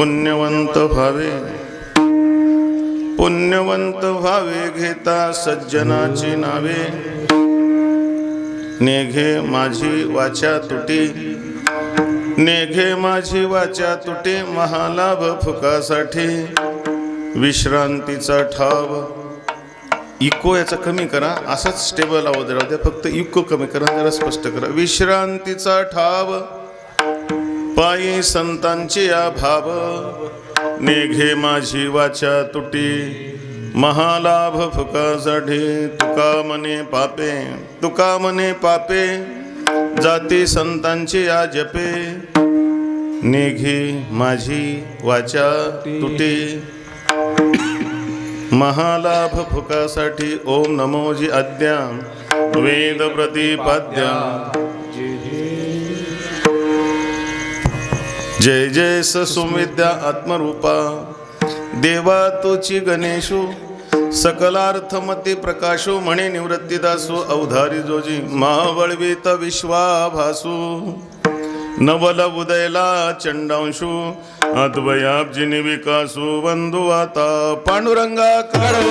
पुण्यवंत व्हावे, पुण्यवंत व्हावे घेता सज्जनाची नावे। नेघे माझी वाचा तुटी, नेघे माझी वाचा तुटी, महालाभ फुकासाठी विश्रांतीचा ठाव। इको याचा कमी करा, असाच स्टेबल आवाज राहू द्या, फक्त इको कमी करा, जरा स्पष्ट करा। विश्रांतीचा ठाव पायी संतांची भाव, नेघे माझी वाचा तुटी, महालाभ फुकासाठी। तुका मने पापे, तुका मने पापे, जाती संतांची जपे। नेघे माझी वाचा तुटी, महालाभ फुकासाठी। ओम नमो जी आद्या वेद प्रतिपाद्या। जय जय सुविद्या आत्मरूपा, देवा तुची गणेशु, सकलार्थमती प्रकाशो, म्हणे निवृत्तीदासो, अवधारी जोजी महाबळवीत विश्वाभासू। नवल उदयला चंडांशु, अद्वयाब्जिनी विकासू। बंधु आता पांडुरंगा करो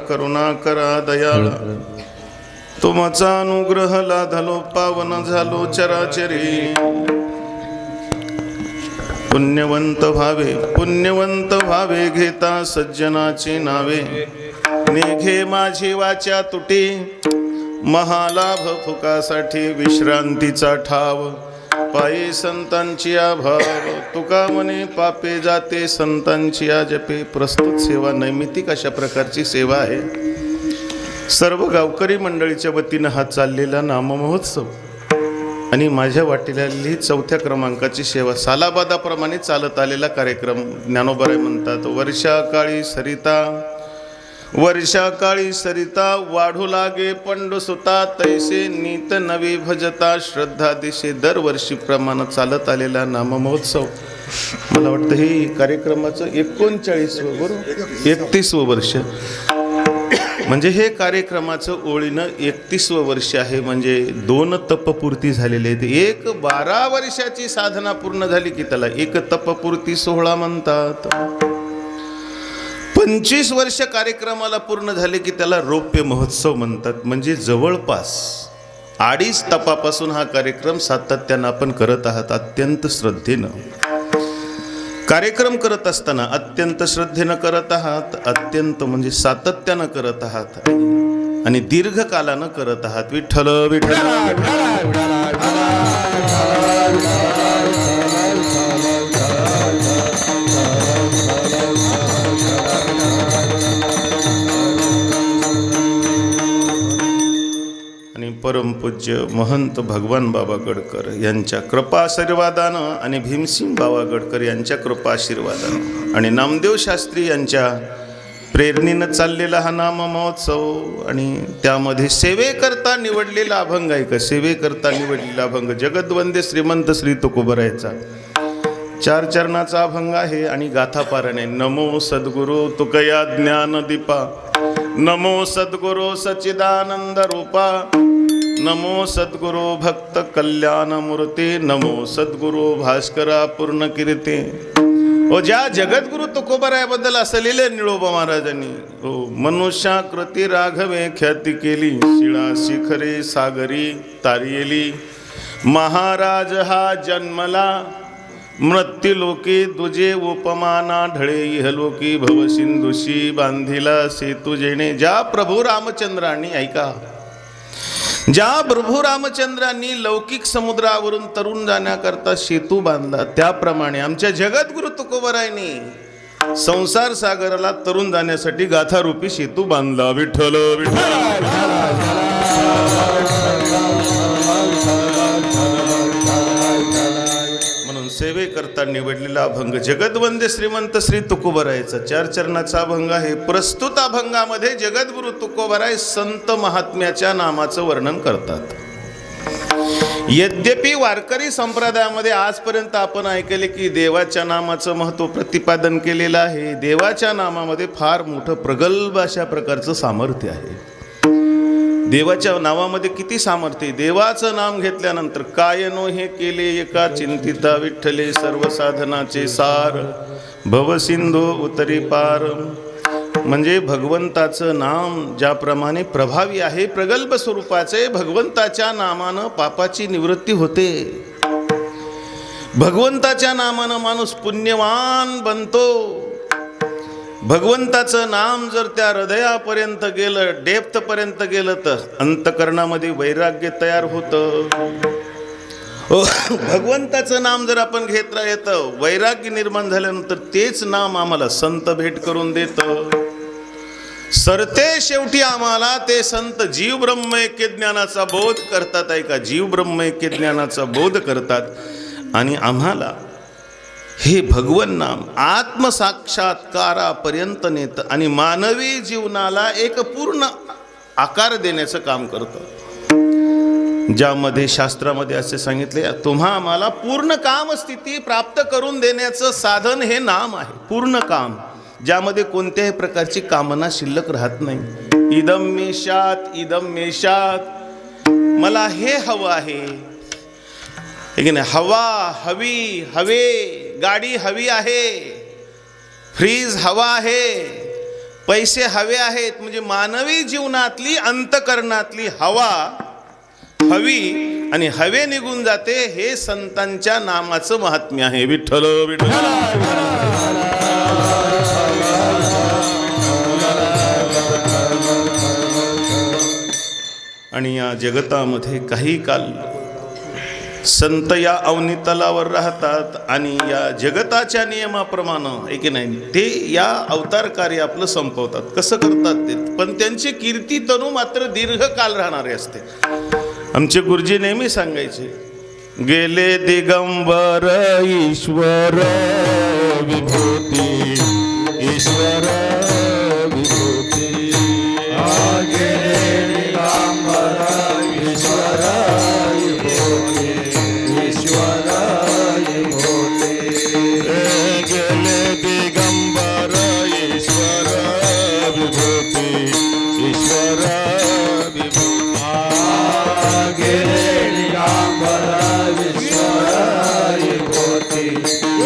करुणाकरा दयाळ। तुमचा अनुग्रह लाधलो, पावन झालो चराचरी। पुण्यवंत व्हावे, पुण्यवंत व्हावे घेता सज्जनाची नावे। नेघे माझी वाचा तुटी, महालाभ फुकासाठी विश्रांतीचा ठाव। पायी संतांची भाव, तुका मने पापे जाते संतांची जपे। प्रस्तुत सेवा नैमित्तिक अशा प्रकारची सेवा आहे। सर्व गावकरी मंडळीच्या वतीनं हा चाललेला नाममहोत्सव आणि माझ्या वाटेली 4थ्या क्रमांकाची सेवा सालाबादाप्रमाणे चालत आलेला कार्यक्रम। ज्ञानोबराय म्हणतात, वर्षा काळी सरिता, वर्षा काळी सरिता, वाढू लागे पंडुसुता, तैसे नीत नवी भजता श्रद्धा दिशे। दरवर्षी प्रमाणे चालत आलेला नाममहोत्सव। मला वाटतं हे कार्यक्रमाचं 39वं बरोबर 31वं वर्ष, म्हणजे हे कार्यक्रमाचं ओळीनं 31वं वर्ष आहे। म्हणजे 2 तपपूर्ती झालेले आहेत। एक 12 वर्षाची साधना पूर्ण झाली की त्याला एक तपपूर्ती सोहळा म्हणतात। 25 वर्ष कार्यक्रमाला पूर्ण झाले की त्याला रौप्य महोत्सव म्हणतात। म्हणजे जवळपास 2.5 तपापासून हा कार्यक्रम सातत्यानं आपण करत आहात अत्यंत श्रद्धेनं। कार्यक्रम करत असताना अत्यंत श्रद्धेनं करत आहात, अत्यंत म्हणजे सातत्यानं करत आहात आणि दीर्घकालानं करत आहात. विठ्ठल विठ्ठल. आणि परमपूज्य महंत भगवान बाबा गडकर यांच्या कृपाशीर्वादानं आणि भीमसिंग बाबा गडकर यांच्या कृपाशीर्वादानं आणि नामदेव शास्त्री यांच्या प्रेरणेनं चाललेला हा नाम महोत्सव आणि त्यामध्ये सेवेकरता निवडलेला अभंग आहे का, सेवेकरता निवडलेला अभंग जगद्वंदे श्रीमंत श्री तुकोबरायचा 4 चरणाचा अभंग आहे आणि गाथापारायण आहे. नमो सद्गुरु तुकया ज्ञान दीपा, नमो सद्गुरु सच्चिदानंद रूपा, नमो सद्गुरु भक्त कल्याण मूर्ती, नमो सद्गुरु भास्करा पूर्ण कीर्ती. हो, ज्या जगद्गुरु तुकोबरायाबद्दल असं लिहिलं निळोबा महाराजांनी, हो, मनुष्याकृती राघवे ख्याती केली, शिळा शिखरे सागरी तारियली, महाराज हा जन्मला मृत्युलोकी, तुझे उपमाना ढळे इहलोकी, भवसिंधुशी बांधिला सेतू जेणे. ज्या प्रभू रामचंद्रांनी, ऐका, ज्या प्रभू रामचंद्रांनी लौकिक समुद्रावरून तरुण जाण्याकरता सेतू बांधला, त्याप्रमाणे आमच्या जगद्गुरु तुकोबरायांनी संसार सागराला तरुण जाण्यासाठी गाथारूपी सेतू बांधला. विठ्ठल विठ्ठल. सेवेकरता निवडलेला अभंग जगद्वंदे श्रीमंत श्री तुकोबरायचा 4 चरणाचा अभंग आहे. प्रस्तुत अभंगामध्ये जगद्गुरु तुकोबराय संत महात्म्याच्या नामाचं वर्णन करतात. यद्यपि वारकरी संप्रदायामध्ये आजपर्यंत आपण ऐकले की देवाच्या नामाचं महत्त्व प्रतिपादन केलेलं आहे. देवाच्या नामामध्ये फार मोठं प्रगल्भ अशा प्रकारचं सामर्थ्य आहे. देवाच्या नावामध्ये किती सामर्थ्य. देवाचं नाम घेतल्यानंतर काय नो हे केले एका चिंतिता, विठ्ठले सर्व साधनाचे सार, भवसिंधू उतरी पार. म्हणजे भगवंताचं नाम ज्याप्रमाणे प्रभावी आहे, प्रगल्भ स्वरूपाचे, भगवंताच्या नामानं पापाची निवृत्ती होते. भगवंताच्या नामानं माणूस पुण्यवान बनतो. भगवंताचं नाम जर त्या हृदयापर्यंत गेलं, डेप्थपर्यंत गेलं, तर अंतकरणामध्ये वैराग्य तयार होतं. भगवंताचं नाम जर आपण घेत राहिलं, वैराग्य निर्माण झाल्यानंतर तेच नाम आम्हाला संत भेट करून देतं. सरते शेवटी आम्हाला ते संत जीव ब्रह्म ऐक्य ज्ञानाचा बोध करतात. ऐका, जीव ब्रह्म ऐक्य ज्ञानाचा बोध करतात आणि आम्हाला हे भगवन नाम आत्मसाक्षात्कारापर्यंत नेतं आणि मानवी जीवनाला एक पूर्ण आकार देण्याचं काम करतं. ज्यामध्ये शास्त्रामध्ये असे सांगितले, तुम्हा आम्हाला पूर्ण काम स्थिती प्राप्त करून देण्याचं साधन हे नाम आहे. पूर्ण काम, ज्यामध्ये कोणत्याही प्रकारची कामना शिल्लक राहत नाही. इदम मेशात, इदम मेशात, मला हे हवं आहे, हवा हवी, हवे, गाडी हवी आहे, फ्रीज हवा आहे, पैसे हवे आहेत. म्हणजे मानवी जीवनातली अंतकरणातली हवा हवी आणि हवे निघून जाते. हे संतांच्या नामाचं महात्म्य आहे. विठ्ठल विठ्ठल. आणि या जगतामध्ये काही काल संत या अवनीतलावर राहतात आणि या जगताच्या नियमाप्रमाणे की नाही ते या अवतार कार्य आपलं संपवतात. कसं करतात ते, पण त्यांची कीर्ती तनु मात्र दीर्घकाल राहणारे असते. आमचे गुरुजी नेहमी सांगायचे, गेले दिगंबर ईश्वर विभूती, ईश्वर विभूती, गेले दिगंबर ईश्वर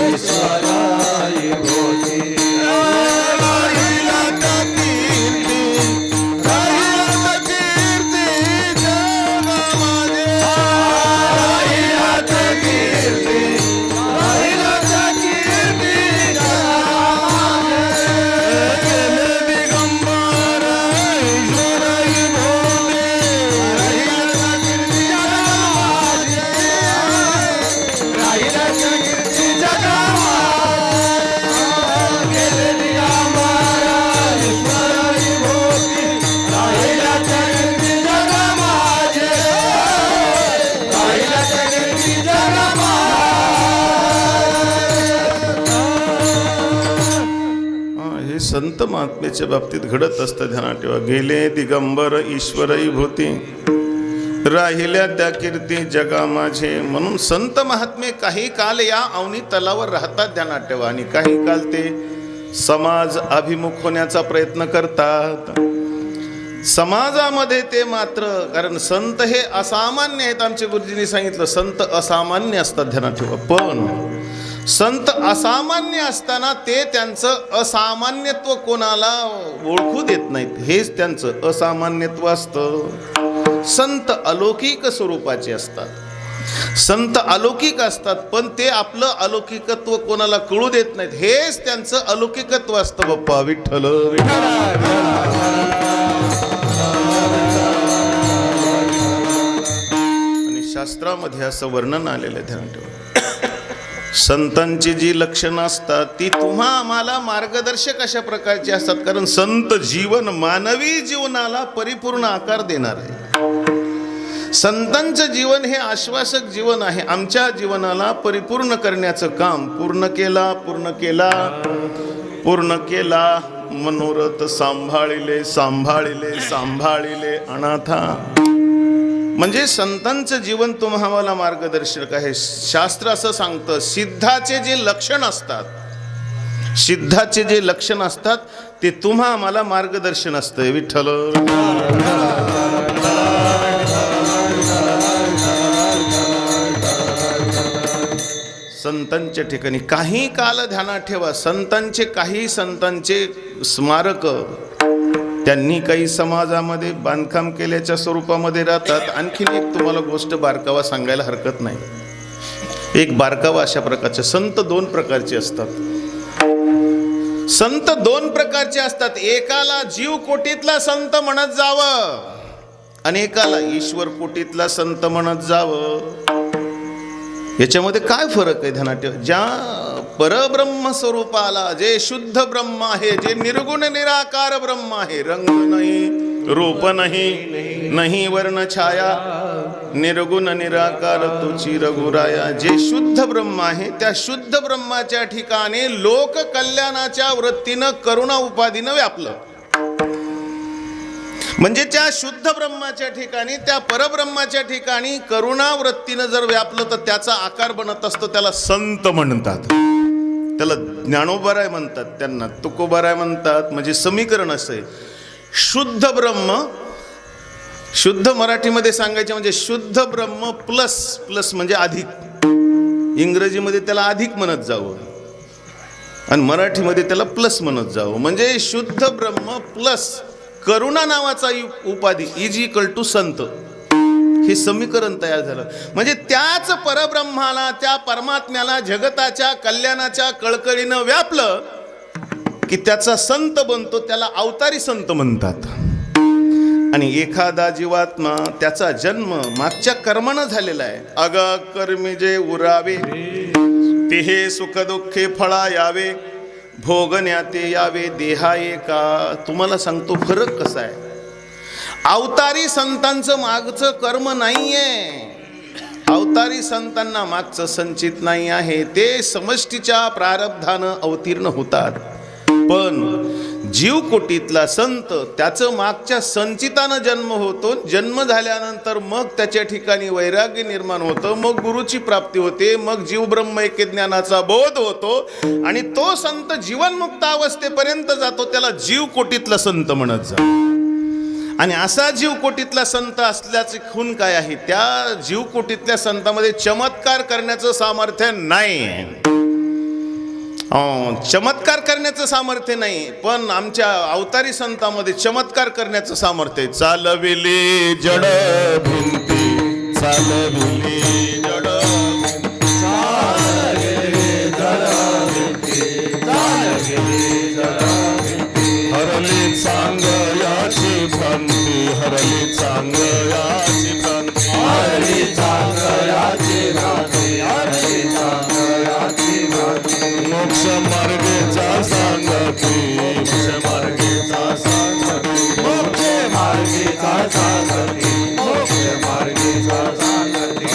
ईश्वराय संत महात्म्याच्या बाबतीत घडत असतं, ध्यानात ठेवा. गेले दिगंबर ईश्वरई भूती, राहिल्या त्या कीर्ती जगा माझे. म्हणून संत महात्मे काही काल या अवनी तलावर राहतात, ध्यानात ठेवा. आणि काही काल ते समाज अभिमुख होण्याचा प्रयत्न करतात. समाजामध्ये ते मात्र, कारण संत हे असामान्य आहेत. आमचे गुरुजींनी सांगितलं संत असामान्य असतात, ध्यानात ठेवा. पण संत असामान्य असताना ते त्यांचं असामान्यत्व कोणाला ओळखू देत नाहीत. हेच त्यांचं असामान्यत्व असतं. संत अलौकिक स्वरूपाचे असतात, संत अलौकिक असतात, पण ते आपलं अलौकिकत्व कोणाला कळू देत नाहीत. हेच त्यांचं अलौकिकत्व असतं. बाप्पा विठ्ठल आणि शास्त्रामध्ये असं वर्णन आलेलं आहे, ध्यानात ठेवा. संतांची जी लक्षणं असतात ती तुम्हा आम्हाला मार्गदर्शक अशा प्रकारची असतात. कारण संत जीवन मानवी जीवनाला परिपूर्ण आकार देणार आहे. संतांचं जीवन हे आश्वासक जीवन आहे. आमच्या जीवनाला परिपूर्ण करण्याचं काम पूर्ण केला मनोरथ सांभाळिले सांभाळिले सांभाळिले अनाथा. म्हणजे संतांचं जीवन तुम्हाला मार्गदर्शक आहे. शास्त्र असं सांगतं, सिद्धाचे जे लक्षण असतात ते तुम्हा आम्हाला मार्गदर्शन असतं. विठ्ठल संतांच्या ठिकाणी काही काल ध्यानात ठेवा. काही संतांचे स्मारक त्यांनी काही समाजामध्ये बांधकाम केल्याच्या स्वरूपामध्ये राहतात. आणखीन एक तुम्हाला गोष्ट बारकावा सांगायला हरकत नाही. एक बारकावा अशा प्रकारचे संत दोन प्रकारचे असतात. संत दोन प्रकारचे असतात. एकाला जीव कोटीतला संत म्हणत जावं आणि एकाला ईश्वर कोटीतला संत म्हणत जावं. याच्यामध्ये काय फरक आहे ध्यानात ठेवा. ज्या परब्रह्म स्वरूपाला, जे शुद्ध ब्रह्म आहे, जे निर्गुण निराकार ब्रह्म आहे, रंग नाही रूप नाही वर्ण छाया, निर्गुण निराकार तुची रघुराया. जे शुद्ध ब्रह्म आहे त्या शुद्ध ब्रह्माच्या ठिकाणी लोक कल्याणाच्या वृत्तीनं करुणा उपाधीनं व्यापलं. म्हणजे त्या शुद्ध ब्रह्माच्या ठिकाणी, त्या परब्रह्माच्या ठिकाणी करुणा वृत्तीनं जर व्यापलं तर त्याचा आकार बनत असतो. त्याला संत म्हणतात, त्याला ज्ञानोबाराय म्हणतात, त्यांना तुकोबाराय म्हणतात. म्हणजे समीकरण असं आहे, शुद्ध ब्रह्म, शुद्ध मराठीमध्ये सांगायचे म्हणजे शुद्ध ब्रह्म प्लस म्हणजे अधिक. इंग्रजीमध्ये त्याला अधिक म्हणत जावं आणि मराठीमध्ये त्याला प्लस म्हणत जावं. म्हणजे शुद्ध ब्रह्म प्लस करुणा नावाचा उपाधी = संत. हे समीकरण तयार झालं. म्हणजे त्याच परब्रह्माला, त्या परमात्म्याला जगताच्या कल्याणाच्या कळकळीनं व्यापलं की त्याचा संत बनतो. त्याला अवतारी संत म्हणतात. आणि एखादा जीवात्मा, त्याचा जन्म मागच्या कर्मानं झालेला आहे. अगा कर्मी जे उरावे, ते हे सुख दुःखे फळा यावे, भोगण्याते यावे देहा एका. तुम्हाला सांगतो फरक कसा आहे. अवतारी संतांचं मागचं कर्म नाहीये. अवतारी संतांना मागचं संचित नाही आहे. ते समष्टीच्या प्रारब्धानं अवतीर्ण होतात. पण जीव कोटीतला संत, त्याचं मागच्या संचितानं जन्म होतो. जन्म झाल्यानंतर मग त्याच्या ठिकाणी वैराग्य निर्माण होतं, मग गुरुची प्राप्ती होते, मग जीव ब्रह्म ऐक्य ज्ञानाचा बोध होतो आणि तो संत जीवनमुक्त अवस्थेपर्यंत जातो. त्याला जीव कोटीतला संत म्हणत जा. आणि असा जीव कोटीतला संत असल्याचे खूण काय आहे, त्या जीव कोटीतल्या संतामध्ये चमत्कार करण्याचं सामर्थ्य नाही. चमत्कार करण्याचं सामर्थ्य नाही, पण आमच्या अवतारी संतांमध्ये चमत्कार करण्याचं सामर्थ्य आहे. चालविले जड भिंती, चालविले जड भिंती, चालविले जड भिंती, चालविले जड भिंती. हरली चांगयाची भ्रांती, हरली चांगयाची भ्रांती, हरली चांगयाची भ्रांती, हरली चांगयाची भ्रांती. मोक्ष मार्गेचा सांगती, मोक्ष मार्गेचा सांगती, मोक्ष मार्गेचा सांगती, मोक्ष मार्गेचा सांगती.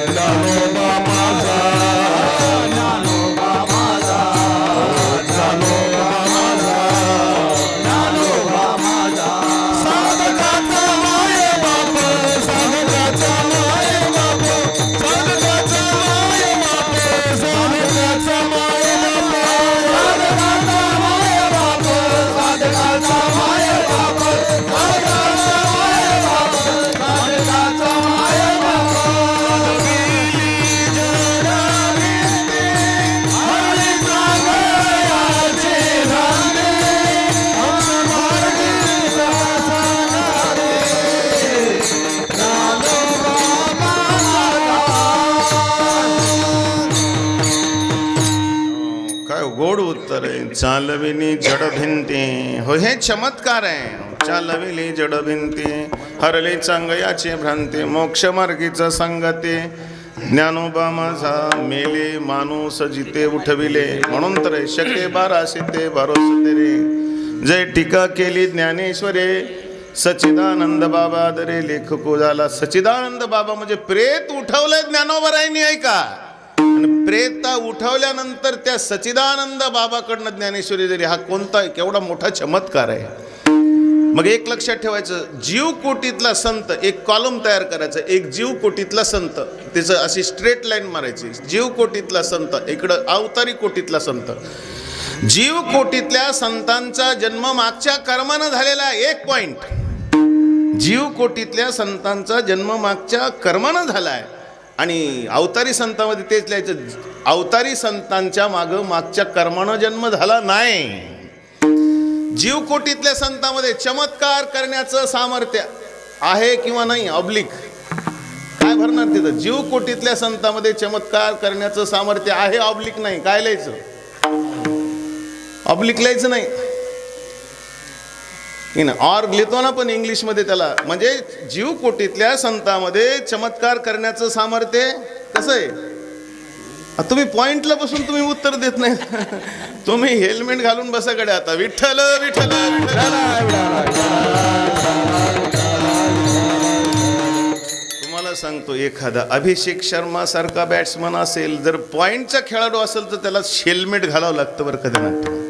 ज्ञानोबा माझा, ज्ञानोबा माझा, ज्ञानोबा माझा, चालविली जड भिंती. हो हे चमत्कार आहे. चालविली जड भिंती, हरली चांगयाची भ्रांती, मोक्ष मार्गीचा सांगते. ज्ञानोबा माझा मेले, माणूस जिते उठविले. म्हणून तर शके 12 ते भरोस तेरे. जय टीका केली ज्ञानेश्वरे, सच्चिदानंद बाबा दरे लेखको झाला. सच्चिदानंद बाबा म्हणजे प्रेत उठवलंय ज्ञानोबरायांनी, ऐका. आणि प्रेत उठवल्यानंतर त्या सच्चिदानंद बाबाकडनं ज्ञानेश्वरी जरी, हा कोणता केवढा मोठा चमत्कार आहे. मग एक लक्षात ठेवायचं, जीव कोटीतला संत, एक कॉलम तयार करायचं. एक जीव कोटीतला संत, त्याचं अशी स्ट्रेट लाईन मारायची. जीव कोटीतला संत, इकडं अवतारी कोटीतला संत. जीव कोटीतल्या संतांचा जन्म मागच्या कर्मानं झालेला एक पॉइंट. जीव कोटीतल्या संतांचा जन्म मागच्या कर्मानं झालाय. आणि अवतारी संतांमध्ये तेच लिहायचं, अवतारी संतांच्या मागच्या कर्मानं जन्म झाला नाही. जीव कोटीतल्या संतांमध्ये चमत्कार करण्याचं सामर्थ्य आहे किंवा नाही, ऑब्लिक काय भरणार तिथं. जीव कोटीतल्या संतांमध्ये चमत्कार करण्याचं सामर्थ्य आहे, ऑब्लिक नाही. काय लिहायचं, ऑब्लिक लिहायचं नाही. ऑर लिहितो ना पण इंग्लिशमध्ये त्याला. म्हणजे जीव कोटीतल्या संतांमध्ये चमत्कार करण्याचं सामर्थ्य कसं आहे. तुम्ही पॉइंटला बसून तुम्ही उत्तर देत नाही. तुम्ही हेल्मेट घालून बसाकडे. आता विठ्ठल विठ्ठल तुम्हाला सांगतो, एखादा अभिषेक शर्मा सारखा बॅट्समन असेल, जर पॉइंटचा खेळाडू असेल तर त्याला हेल्मेट घालावं लागतं बरं कधी नाही.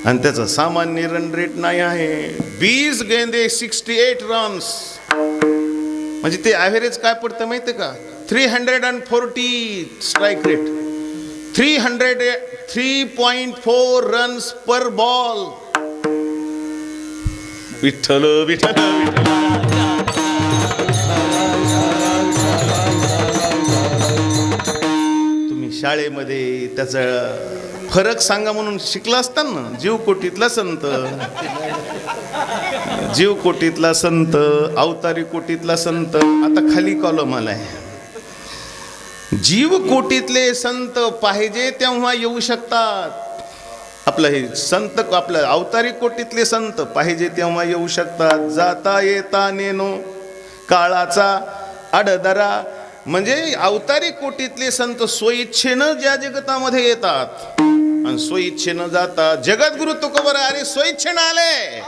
आणि त्याचा सामान्य रन रेट नाही आहे. 20 गेंदे 68 रन्स. म्हणजे ते ॲव्हरेज काय पडतं माहिती का, 340 स्ट्राईक रेट, 3.4 रन्स पर बॉल. विठ्ठल विठ्ठल तुम्ही शाळेमध्ये त्याचा फरक सांगा म्हणून शिकला असताना. जीव कोटीतला संत, जीव कोटीतला संत, अवतारी कोटीतला संत. आता खाली कॉलम आलाय, जीव कोटीतले संत पाहिजे तेव्हा येऊ शकतात. आपलं हे संत, आपलं अवतारी कोटीतले संत पाहिजे तेव्हा येऊ शकतात. जाता येता नेनो काळाचा आडदरा. म्हणजे अवतारी कोटीतले संत स्वइच्छेनं ज्या जगतामध्ये येतात आणि स्वइच्छेनं जातात. जगद्गुरु तुकोबर अरे स्वइच्छेनं आले.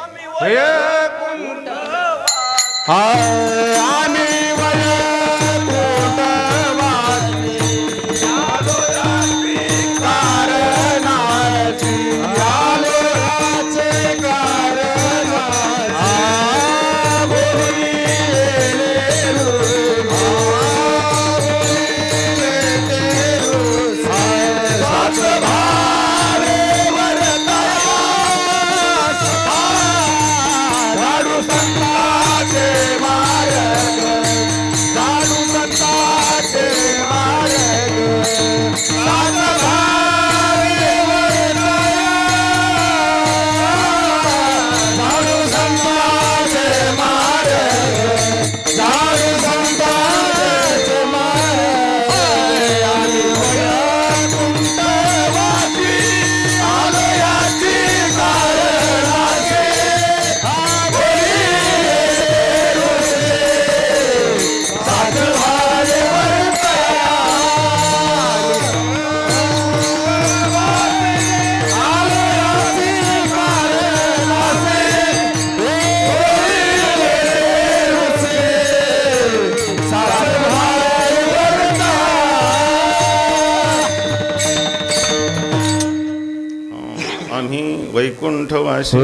वैकुंठवासी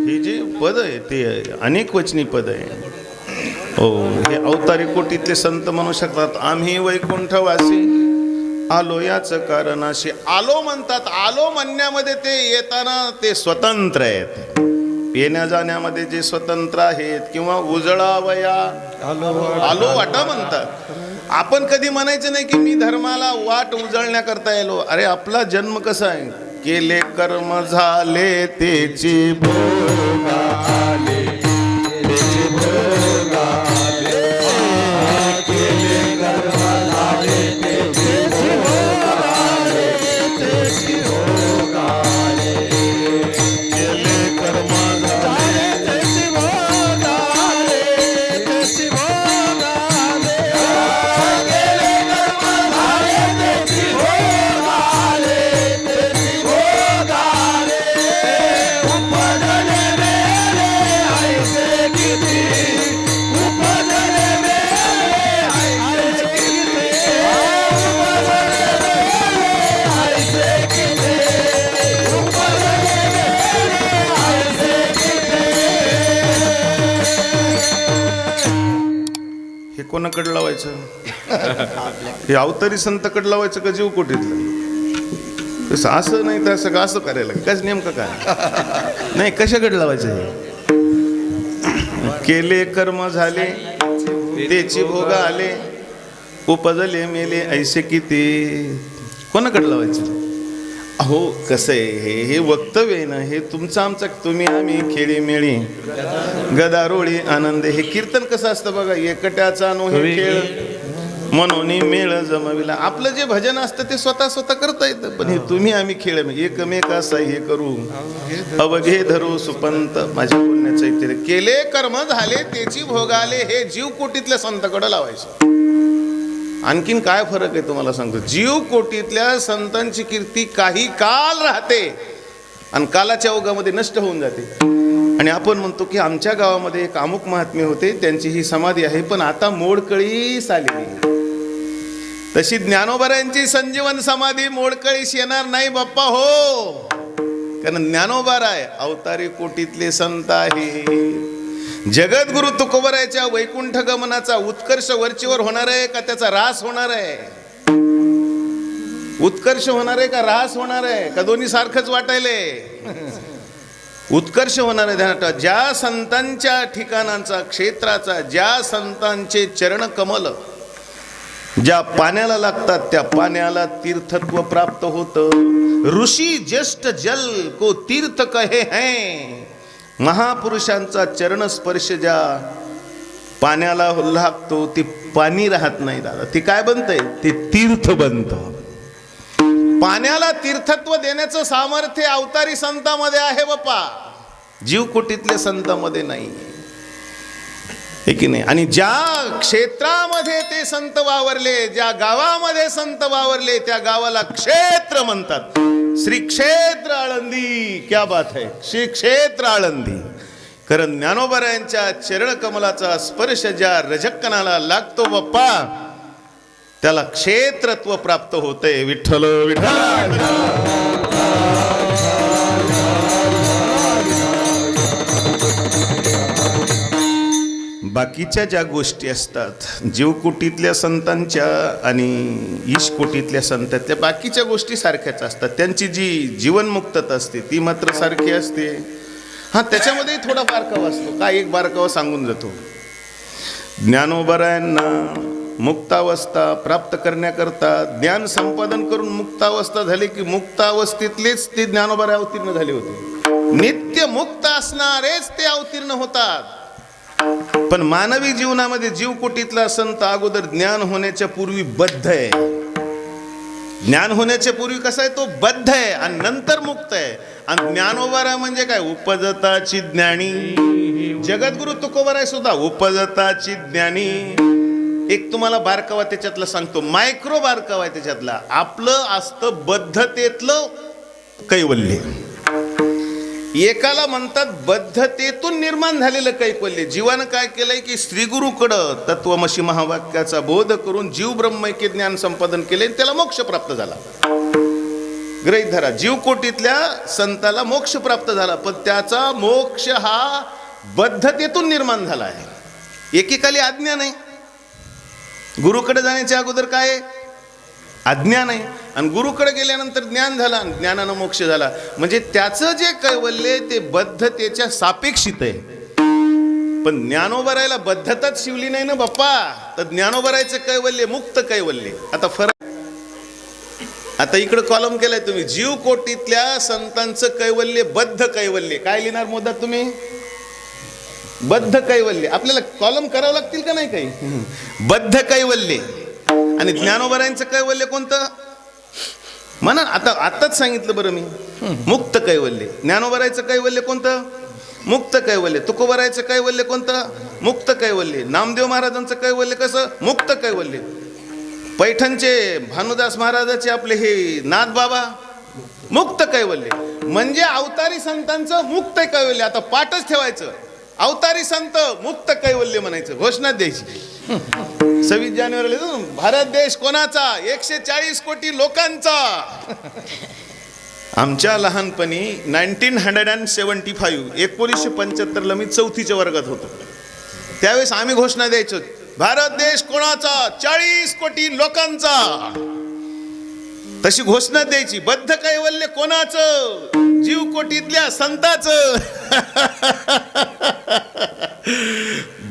हे जे पद आहे ते अनेक वचनी पद आहे. हो, हे अवतारी कोटीतले संत म्हणू शकतात, आम्ही वैकुंठवासी आलो याच कारणाशी. आलो म्हणतात. आलो म्हणण्यामध्ये ते येताना ते स्वतंत्र आहेत. येण्या जाण्यामध्ये जे स्वतंत्र आहेत. किंवा उजळावया आलो वाटा म्हणतात. आपण कधी म्हणायचं नाही की मी धर्माला वाट उजळण्याकरता येलो. अरे आपला जन्म कसा आहे, केले कर्म झाले तेची भोग आले, तेची भोग आले. केले कर्म झाले तेची भोग आले, तेची भोग आले. कोणाकडे लावायचं? हे अवतारी संतकडे लावायचं का जीव कोटीतलं? तसं असं नाही तर असं का असं करायला काय नेमकं काय नाही, कशाकडे लावायचं हे? केले कर्म झाले तेची भोग आले, उपजले मेले ऐसे किती, कोणाकडे लावायचं? अहो कसं आहे, हे वक्तव्य आहे ना, हे तुमचं आमचं, तुम्ही आम्ही खेळी मेळी गदारोळी आनंद, हे कीर्तन कसं असतं बघा, एकट्याचा नो हे खेळ म्हणून मेळ जमविला. आपलं जे भजन असतं ते स्वतः स्वतः करता येतं, पण हे तुम्ही आम्ही खेळ एकमेकासा हे करू अवघे धरू सुपंत माझ्या पुण्याचं इथे केले कर्म झाले तेची भोग आले, हे जीव कोटीतल्या संताकडे लावायचं. आणखीन काय फरक आहे तुम्हाला सांगतो, जीव कोटीतल्या संतांची कीर्ती काही काल राहते आणि कालाच्या ओघामध्ये नष्ट होऊन जाते. आणि आपण म्हणतो की आमच्या गावामध्ये एक अमुक महात्मे होते, त्यांची ही समाधी आहे, पण आता मोडकळीस आली. तशी ज्ञानोबारायांची संजीवन समाधी मोडकळीस येणार नाही बाप्पा हो, कारण ज्ञानोबाराय अवतारी कोटीतले संत आहे. जगद्गुरु तुकोबरायच्या वैकुंठ गमनाचा उत्कर्ष वरचीवर होणार आहे का त्याचा ऱ्हास होणार आहे? उत्कर्ष होणार आहे का ऱ्हास होणार आहे का दोन्ही सारखंच वाटायले? उत्कर्ष होणार आहे. ध्यानात, ज्या संतांच्या ठिकाणांचा क्षेत्राचा, ज्या संतांचे चरण कमल ज्या पाण्याला लागतात त्या पाण्याला तीर्थत्व प्राप्त होतं. ऋषी ज्येष्ठ जल को तीर्थ कहे हैं, महापुरुषांचा चरण स्पर्श ज्या पाण्याला लागतो ते पाणी राहत नाही दादा, ते काय बनतंय? ते तीर्थ बनतं. पाण्याला तीर्थत्व देण्याचं सामर्थ्य अवतारी संतांमध्ये आहे बाप्पा, जीवकोटीतल्या संतांमध्ये नाही, हे की नाही? आणि ज्या क्षेत्रामध्ये ते संत वावरले, ज्या गावामध्ये संत वावरले, त्या गावाला क्षेत्र म्हणतात. श्री क्षेत्र आळंदी, क्या बात है, श्री क्षेत्र आळंदी. कारण ज्ञानोबारायांच्या चरण कमलाचा स्पर्श ज्या रजक्कनाला लागतो बाप्पा, त्याला क्षेत्रत्व प्राप्त होते. विठ्ठल विठ्ठल. बाकीच्या ज्या गोष्टी असतात जीवकोटीतल्या संतांच्या आणि ईशकोटीतल्या संतांतल्या बाकीच्या गोष्टी सारख्याच असतात, त्यांची जी जीवनमुक्तता असते ती मात्र सारखी असते. हा, त्याच्यामध्ये थोडा बारकावा असतो. काय एक बारकावा सांगून जातो. ज्ञानोबारायांना मुक्तावस्था प्राप्त करण्याकरता ज्ञान संपादन करून मुक्तावस्था झाली की मुक्तावस्थेतलेच ते ज्ञानोबाराय अवतीर्ण झाले होते. नित्य मुक्त असणारेच ते अवतीर्ण होतात. पण मानवी जीवनामध्ये जीवकोटीतला संत अगोदर ज्ञान होण्याच्या पूर्वी बद्ध आहे. ज्ञान होण्याच्या पूर्वी कसा आहे? तो बद्ध आहे आणि नंतर मुक्त आहे. आणि ज्ञानोबाराय म्हणजे काय? उपजताची ज्ञानी. जगद्गुरु तुकोबाराय सुद्धा उपजताची ज्ञानी. एक तुम्हाला बारकावा त्याच्यातला सांगतो, मायक्रो बारकावा आहे त्याच्यातला. आपलं असतं बद्धतेतलं कैवल्य. एकाला म्हणतात बद्धतेतून निर्माण झालेलं कैवल्य. जीवानं काय केलंय की श्रीगुरूकडं तत्वमसी महावाक्याचा बोध करून जीव ब्रह्मैक्य ज्ञान संपादन केले, त्याला मोक्ष प्राप्त झाला. गृहीत धरा, जीवकोटीतल्या संताला मोक्ष प्राप्त झाला, पण त्याचा मोक्ष हा बद्धतेतून निर्माण झाला आहे. एकेकाली अज्ञान आहे. गुरुकडे जाण्याच्या अगोदर काय? अज्ञान आहे. आणि गुरुकडे गेल्यानंतर ज्ञान झाला, ज्ञानानं मोक्ष झाला. म्हणजे त्याचं जे कैवल्य ते बद्धतेच्या सापेक्षित आहे. पण ज्ञानोबारायला बद्धताच शिवली नाही ना बाप्पा, तर ज्ञानोबारायचं कैवल्य मुक्त कैवल्य. आता फरक, आता इकडे कॉलम केलाय तुम्ही, जीव कोटीतल्या संतांचं कैवल्य बद्ध कैवल्य. काय लिहिणार मुद्दा तुम्ही? बद्ध कैवल्य. आपल्याला कॉलम करावं लागतील का नाही काही? बद्ध कैवल्य. आणि ज्ञानोबारायांचं कैवल्य कोणतं म्हणा? आताच सांगितलं बरं मी, मुक्त कैवल्य. ज्ञानोबारायचं कैवल्य कोणतं? मुक्त कैवल्य. तुकोबारायचं कैवल्य कोणतं? मुक्त कैवल्य. नामदेव महाराजांचं कैवल्य कसं? मुक्त कैवल्य. पैठणचे भानुदास महाराजाचे आपले हे नाथ बाबा, मुक्त कैवल्य. म्हणजे अवतारी संतांचं मुक्त कैवल्य. आता पाठच ठेवायचं, अवतारी संत मुक्त कैवल्य म्हणायचं, घोषणा द्यायची. 26 जानेवारीला भारत देश कोणाचा? 140 कोटी लोकांचा. आमच्या लहानपणी 1975 1975 ला मी 4थीच्या वर्गात होतो. त्यावेळेस आम्ही घोषणा द्यायचो, भारत देश कोणाचा? 40 कोटी लोकांचा. तशी घोषणा द्यायची. बद्ध कैवल्य कोणाचं? जीवकोटीतल्या संताचं.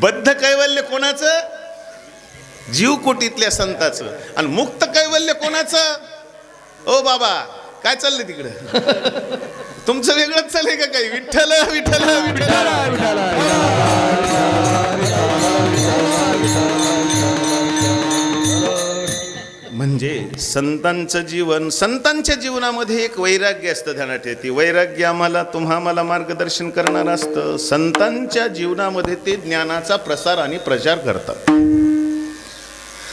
बद्ध कैवल्य कोणाचं? जीवकोटीतल्या संताचं. आणि मुक्त कैवल्य कोणाचं? ओ बाबा काय चाललंय तिकडं? तुमचं वेगळंच चाललंय का काही? विठ्ठल विठ्ठल विठ्ठल. म्हणजे संतांचं जीवन, संतांच्या जीवनामध्ये एक वैराग्य असतं. ध्यानात ठेवा. ती वैराग्य आम्हाला तुम्हाला मार्गदर्शन करणार असतं. संतांच्या जीवनामध्ये ते ज्ञानाचा प्रसार आणि प्रचार करतात.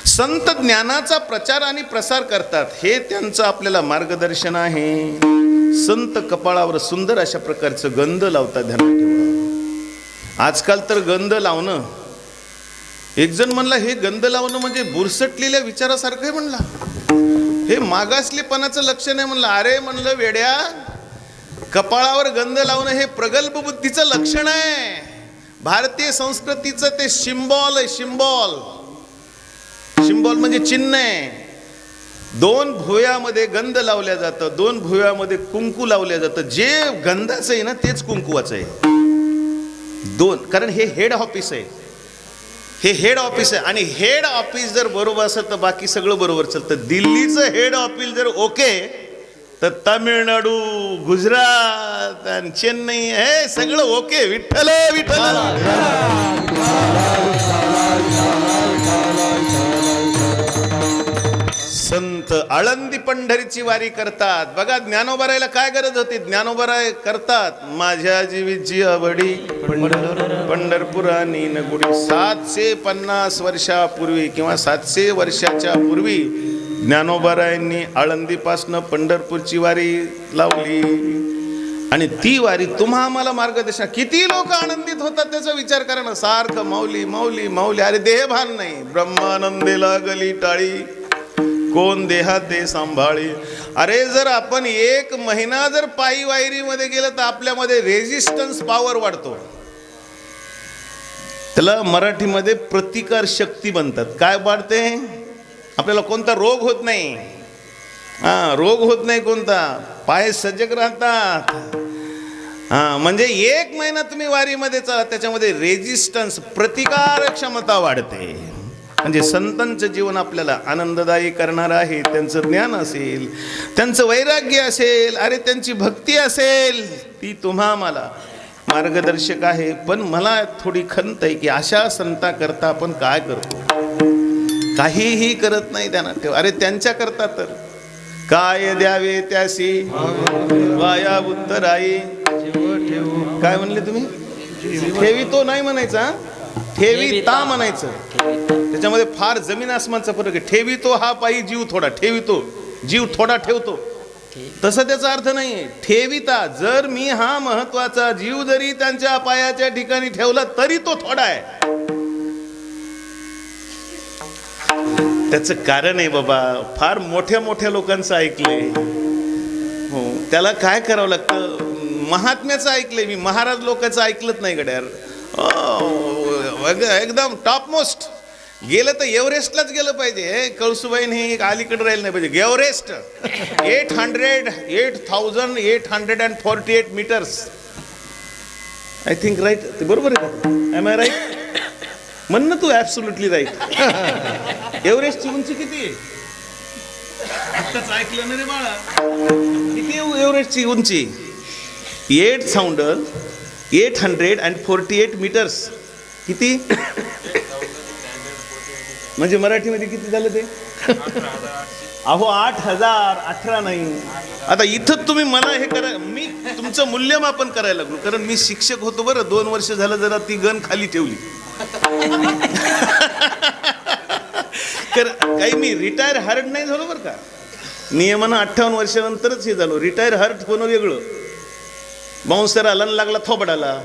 संत ज्ञानाचा प्रचार आणि प्रसार करतात, हे त्यांचं आपल्याला मार्गदर्शन आहे. संत कपाळावर सुंदर अशा प्रकारचं गंध लावतात. ध्यानात ठेवा. आजकाल तर गंध लावणं, एक जण म्हणला हे गंध लावणं म्हणजे बुरसटलेल्या विचारासारखं आहे म्हणला. हे मागासलेपणाचं लक्षण आहे म्हणलं. अरे म्हणलं वेड्या, कपाळावर गंध लावणं हे प्रगल्भ बुद्धीचं लक्षण आहे. भारतीय संस्कृतीचं ते सिम्बॉल आहे. सिम्बॉल म्हणजे चिन्ह आहे. 2 भुवयामध्ये गंध लावल्या जातं, 2 भुवयामध्ये कुंकू लावल्या जातं. जे गंधाचं आहे ना तेच कुंकुवाचं आहे. 2, कारण हे हेड ऑफिस आहे. हे हेड ऑफिस आहे. आणि हेड ऑफिस जर बरोबर असेल तर बाकी सगळं बरोबर चालतं. दिल्लीचं हेड ऑफिस जर ओके तर तामिळनाडू, गुजरात आणि चेन्नई हे सगळं ओके. विठ्ठल विठ्ठल. संत आळंदी पंढरीची वारी करतात. बघा ज्ञानोबारायला काय गरज होती? ज्ञानोबाराय करतात. माझ्या जीवीची आवडी पंढरपुरानी नगुडी. 750 वर्षापूर्वी किंवा 700 वर्षाच्या पूर्वी ज्ञानोबारायांनी आळंदीपासनं पंढरपूरची वारी लावली. आणि ती वारी आम्हाला मार्गदर्शन. किती लोक आनंदित होतात त्याचा विचार करा ना. सारखं माऊली माऊली माऊली. अरे देहभान नाही. ब्रह्मानंदे लागली टाळी, कोण देहात दे सांभाळी. अरे जर आपण 1 महिना जर पायी वायरीमध्ये गेलं तर आपल्यामध्ये रेजिस्टन्स पॉवर वाढतो. त्याला मराठीमध्ये प्रतिकार शक्ती म्हणतात. काय वाढते? आपल्याला कोणता रोग होत नाही. रोग होत नाही कोणता. पाय सजग राहतात. म्हणजे 1 महिना तुम्ही वारीमध्ये चला, त्याच्यामध्ये रेजिस्टन्स प्रतिकार क्षमता वाढते. म्हणजे संतांचं जीवन आपल्याला आनंददायी करणार आहे. त्यांचं ज्ञान असेल, त्यांचं वैराग्य असेल, अरे त्यांची भक्ती असेल, ती मला मार्गदर्शक आहे. पण मला थोडी खंत आहे की अशा संतांकरता आपण काय करतो? काहीही करत नाही. ध्यानात ठेवा. अरे त्यांच्या करता तर काय द्यावे त्यासी वाया उत्तराई. काय म्हणले तुम्ही? ठेवी तो नाही म्हणायचा, ठेवी ता म्हणायचं. त्याच्यामध्ये फार जमीन आसमानचा फरक आहे. ठेवितो हा पायी जीव थोडा, ठेवितो जीव थोडा ठेवतो, तसं त्याचा अर्थ नाही. ठेविता, जर मी हा महत्वाचा जीव जरी त्यांच्या पायाच्या ठिकाणी ठेवला तरी तो थोडा आहे. त्याचं कारण आहे बाबा, फार मोठ्या मोठ्या लोकांचं ऐकलंय. हो, त्याला काय करावं लागतं? महात्म्याचं ऐकलंय मी, महाराज लोकांचं ऐकलंच नाही गड्यार. एकदम टॉप मोस्ट गेलं तर एव्हरेस्टलाच गेलं पाहिजे. कळसुबाईने हे अलीकडे राहिलं नाही पाहिजे. Everest 8,848 metres. I think right. ते बरोबर आहे का? Am I right? म्हण ना तू. Absolutely right. एव्हरेस्टची उंची किती आहे? आत्ताच ऐकलं ना रे बाळा. किती एव्हरेस्टची उंची? 8,848 मीटर्स. किती? म्हणजे मराठीमध्ये किती झालं ते? अहो 8,000. 18 नाही. आता इथं तुम्ही मला हे करा, मी तुमचं मूल्यमापन करायला लागलो. कारण मी शिक्षक होतो बरं. 2 वर्ष झालं जरा ती गण खाली ठेवली. काही मी रिटायर हार्ट नाही झालो बरं का. नियमानं 58 वर्षानंतरच हे झालो. रिटायर हार्ट होणं वेगळं. बाउन्सर आला लागला थोबडाला,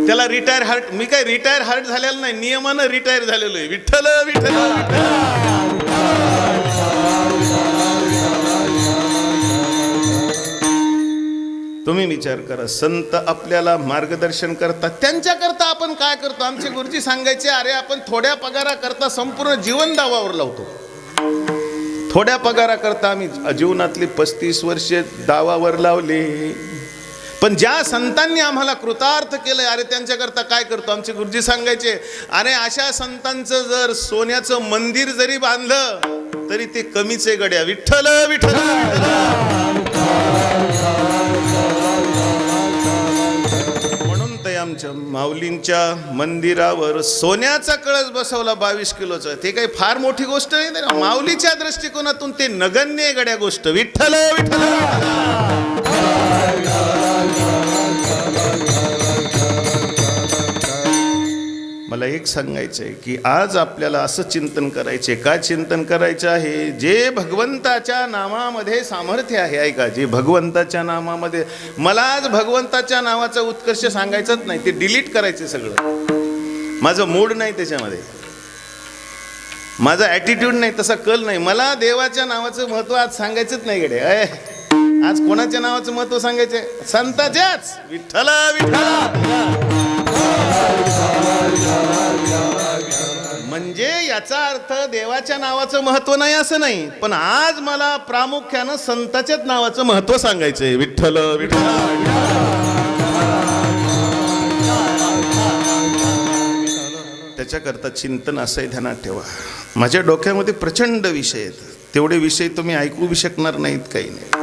त्याला रिटायर हार्ट. मी काय रिटायर हार्ट झालेलं नाही, नियमानं रिटायर झालेलो आहे. विठ्ठल विठ्ठल विठ्ठल. तुम्ही विचार करा, संत आपल्याला मार्गदर्शन करतात, त्यांच्याकरता आपण काय करतो? आमचे गुरुजी सांगायचे, अरे आपण थोड्या पगाराकरता संपूर्ण जीवन दावावर लावतो. थोड्या पगाराकरता आम्ही जीवनातली 35 वर्षे दावावर लावले. पण ज्या संतांनी आम्हाला कृतार्थ केलंय, अरे त्यांच्याकरता काय करतो? आमचे गुरुजी सांगायचे, अरे अशा संतांचं जर सोन्याचं मंदिर जरी बांधलं तरी ते कमीच आहे गड्या. विठ्ठल विठ्ठल. म्हणून ते आमच्या माऊलींच्या मंदिरावर सोन्याचा कळस बसवला 22 किलोचा. ते काही फार मोठी गोष्ट नाही. माऊलीच्या दृष्टिकोनातून ते नगण्य आहे गड्या गोष्ट. विठ्ठल विठ्ठल. मला एक सांगायचं आहे की आज आपल्याला असं चिंतन करायचे. का चिंतन करायचं आहे? जे भगवंताच्या नामामध्ये सामर्थ्य आहे, ऐका, जे भगवंताच्या नामामध्ये, मला आज भगवंताच्या नावाचा उत्कर्ष सांगायचंच नाही, ते डिलीट करायचे सगळं. माझं मूड नाही त्याच्यामध्ये, माझा ॲटिट्यूड नाही, तसा कल नाही. मला देवाच्या नावाचं महत्त्व आज सांगायचंच नाही गडे. आज कोणाच्या नावाचं महत्त्व सांगायचे? संताच्याच. विठ्ठल विठ्ठल. म्हणजे याचा अर्थ देवाच्या नावाचं महत्त्व नाही असं नाही, पण आज मला प्रामुख्यानं संताच्याच नावाचं महत्त्व सांगायचंय. विठ्ठल विठ्ठल. त्याच्याकरता चिंतन असंही ध्यानात ठेवा. माझ्या डोक्यामध्ये प्रचंड विषय आहेत, तेवढे विषय तुम्ही ऐकू बी शकणार नाहीत, काही नाही.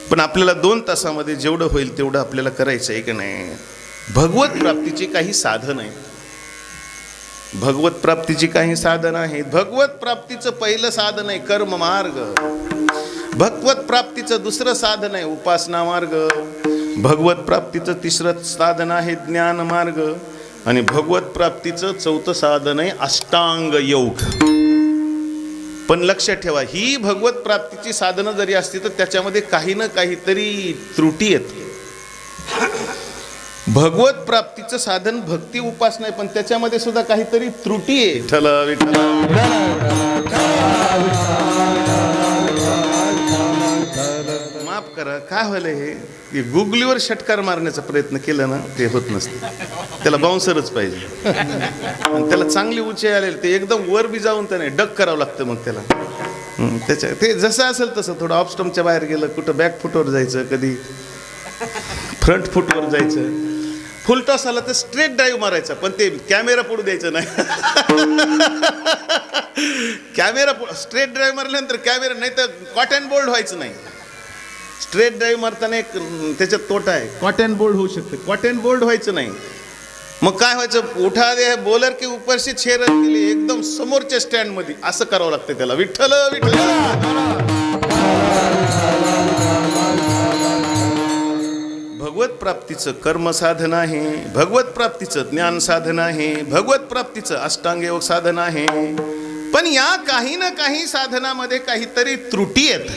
पण आपल्याला 2 तासामध्ये जेवढं होईल तेवढं आपल्याला करायचं आहे की नाही. भगवत प्राप्तीची काही साधन आहेत. भगवत प्राप्तीची काही साधन आहेत. भगवत प्राप्तीचं पहिलं साधन आहे कर्म मार्ग. भगवत प्राप्तीचं दुसरं साधन आहे उपासना मार्ग. भगवत प्राप्तीचं तिसरं साधन आहे ज्ञान मार्ग. आणि भगवत प्राप्तीचं 4थं साधन आहे अष्टांग योग. पण लक्षात ठेवा, ही भगवत प्राप्तीची साधनं जरी असती तर त्याच्यामध्ये काही ना काहीतरी त्रुटी येते. भगवत प्राप्तीचं साधन भक्ती उपासना आहे, पण त्याच्यामध्ये सुद्धा काहीतरी त्रुटी आहे. विठ्ठल विठ्ठल. माफ करा, काय व्हायला हे गुगलीवर षटकार मारण्याचा प्रयत्न केला ना, ते होत नसते. त्याला बाउन्सरच पाहिजे आणि त्याला चांगली उंचाई आलेली, ते एकदम वर बी जाऊन त्याने डक करावं लागतं. मग त्याला त्याच्या ते जसं असेल तसं, थोडं ऑफस्टमच्या बाहेर गेलं, कुठं बॅक फुटवर जायचं, कधी फ्रंट फुटवर जायचं. फुल टॉस आला तर स्ट्रेट ड्राईव्ह मारायचा, पण ते कॅमेरा पुढे द्यायचं नाही. कॅमेरा स्ट्रेट ड्राईव्ह मारल्यानंतर कॅमेरा, नाही तर कॉट अँड बोल्ड व्हायचं नाही. स्ट्रेट ड्राईव्ह मारताना एक त्याच्यात तोटा आहे, कॉट अँड बोल्ड होऊ शकते. कॉट अँड बोल्ड व्हायचं नाही. मग काय व्हायचं? उठा दे बॉलर की उपरशी छेर केली एकदम समोरच्या स्टँड मध्ये, असं करावं लागतं त्याला. विठ्ठल विठ्ठल. भगवत प्राप्तीचं कर्म साधन आहे, भगवत प्राप्तीचं ज्ञान साधन आहे, भगवत प्राप्तीचं अष्टांग योग साधन आहे. पण या काही ना काही साधनामध्ये काहीतरी त्रुटी आहेत.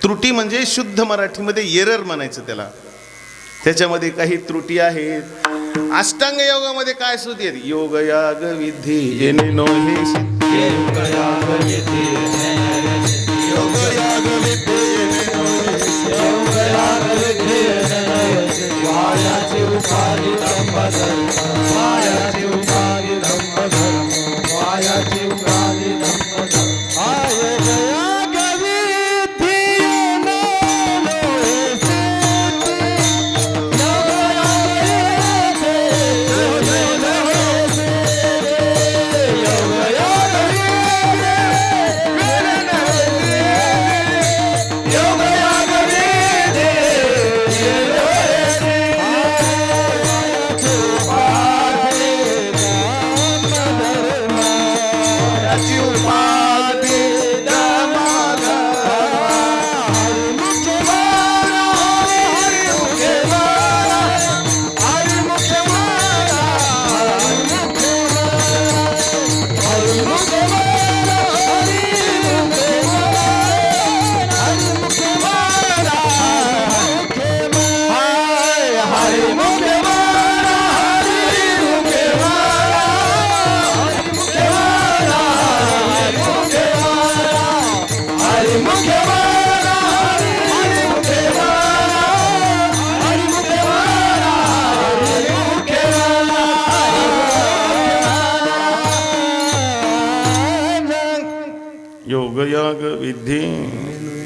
त्रुटी म्हणजे शुद्ध मराठीमध्ये एरर म्हणायचं त्याला. त्याच्यामध्ये काही त्रुटी आहेत. अष्टांग योगामध्ये काय सुधी आहेत? योग याग विधी येणे नो हे सिद्धी. योग याग विधी योग याग विधी योग याग विधी वायाची उपाधी दंबधर वायाची उपाधी दंबधर वायाची उपाधी दंबधर आय गया योगयाग विद्धी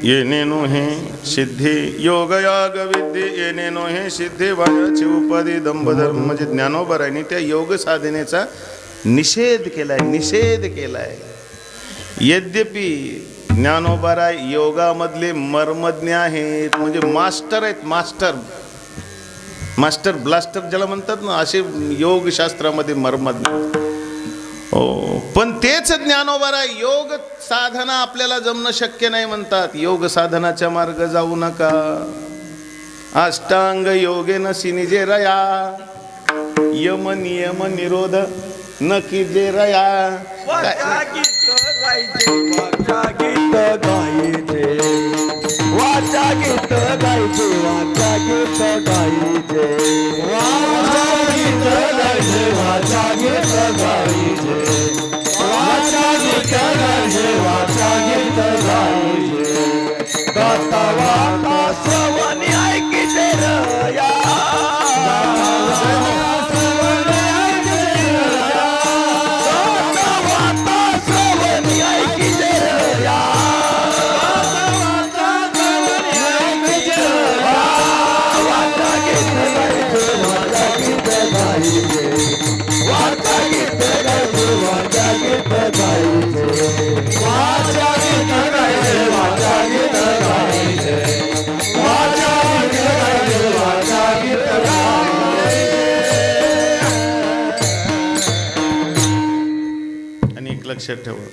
येणेनो हे सिद्धी योगयाग विद्धी येणेनो हे सिद्धी वायाची उपाधी दंभधर्म. म्हणजे ज्ञानोबरांनी त्या योग साधनेचा निषेध केलाय. यद्यपि ज्ञानोबराय योगामधले मर्मज्ञ आहेत, म्हणजे मास्टर आहेत, मास्टर ब्लास्टर ज्याला म्हणतात ना, असे योगशास्त्रामध्ये मर्मज्ञ. हो, पण तेच ज्ञानोबराय योग साधना आपल्याला जमणं शक्य नाही म्हणतात. योग साधनाच्या मार्ग जाऊ नका. अष्टांग योगेन सिनिजे रया यम नियम निरोध न कीजे रया. वाचा गीत गायचे वाचा गीत गायचे वाचा गीत गायचे वाचा गीत गायचे वाचा गीत गायचे वाचा गीत गायचे वाचा गीत गायचे गाता वाता श्रवणी ऐकिते रया लक्षात ठेवा.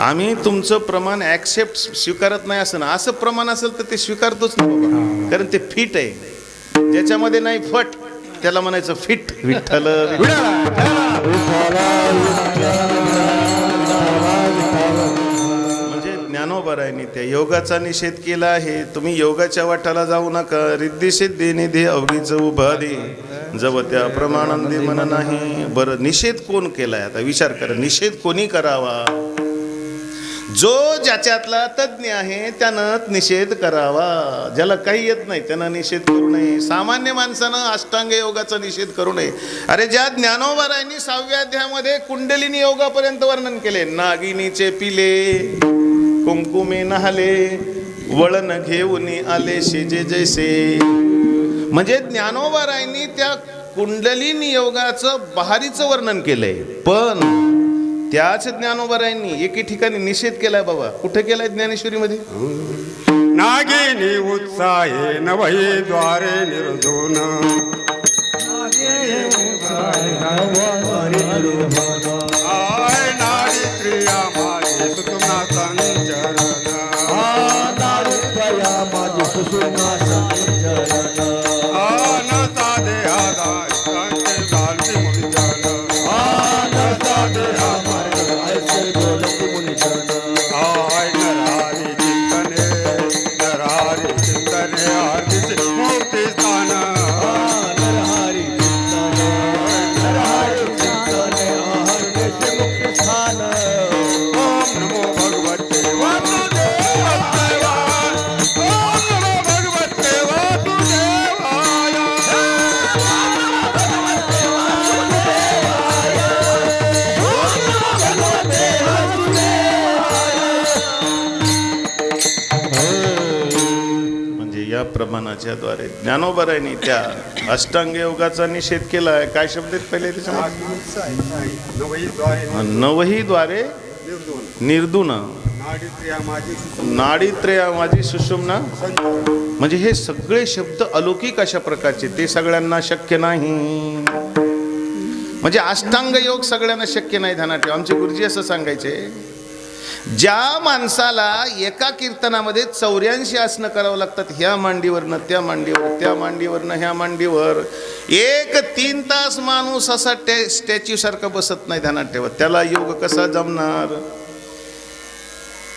आम्ही तुमचं प्रमाण ऍक्सेप्ट स्वीकारत नाही असं ना, असं प्रमाण असेल तर ते स्वीकारतोच ना बाबा, कारण ते फिट आहे. ज्याच्यामध्ये नाही फट त्याला म्हणायचं फिट. विठ्ठल म्हणजे ज्ञानोबरायांनी त्या योगाचा निषेध केला आहे. तुम्ही योगाच्या वाटाला जाऊ नका. रिद्धी सिद्धी निधी अवघीच उभादी जव त्या प्रमाणांदी मन नाही. बरं, निषेध कोण केलाय? आता विचार करा, निषेध कोणी करावा? जो ज्याच्यातला तज्ञ आहे त्यानं निषेध करावा. ज्याला काही येत नाही त्यानं निषेध करू नये. सामान्य माणसानं अष्टांग योगाचा निषेध करू नये. अरे, ज्या ज्ञानोबरायांनी 6व्या अध्यायामध्ये कुंडलिनी योगापर्यंत वर्णन केले. नागिनीचे पिले कुंकुमे नहाले वळण घेऊन आले शिजे जैसे. म्हणजे ज्ञानोबरायांनी त्या कुंडलिनी योगाचं बहारीचं वर्णन केलंय. पण त्याच ज्ञानोबरायांनी एके ठिकाणी निषेध केलाय बाबा. कुठे केलाय? ज्ञानेश्वरीमध्ये. नागिनी उत्साहे नवही द्वारे निर्धून आय नाडी क्रिया माझी सुषुम्ना संचरण नाडी क्रिया माझी सुषुम्ना संचरण न साधे आदाय संचे झालती मुनिचरण न साधे आदाय ऐसे बोलती मुनिचरण आय नरहरी चिंतने आरतीचे मुक्ती स्थान नरहरी चिंतने आरतीचे मुक्ती स्थान. ओम नमो भगवते वासुदेवाय ओम नमो भगवते वासुदेवाय म्हणजे या प्रमाणाच्या द्वारे ज्ञानोबरायांनी त्या अष्टांग योगाचा निषेध केलाय. काय शब्द आहेत पहिले त्याच्यामध्ये? नवही द्वारे निर्दून नाडीत्रया माझी सुषुम्ना. म्हणजे हे सगळे शब्द अलौकिक अशा प्रकारचे, ते सगळ्यांना शक्य नाही. म्हणजे अष्टांग योग सगळ्यांना शक्य नाही. ध्यानात ठेवा. आमचे गुरुजी असं सांगायचे, ज्या माणसाला एका कीर्तनामध्ये 84 आसनं करावं लागतात, ह्या मांडीवरनं त्या मांडीवर, त्या मांडीवरनं ह्या मांडीवर, 1-3 तास माणूस असा स्टॅच्यू सारखा बसत नाही. ध्यानात ठेवा. त्याला योग कसा जमणार?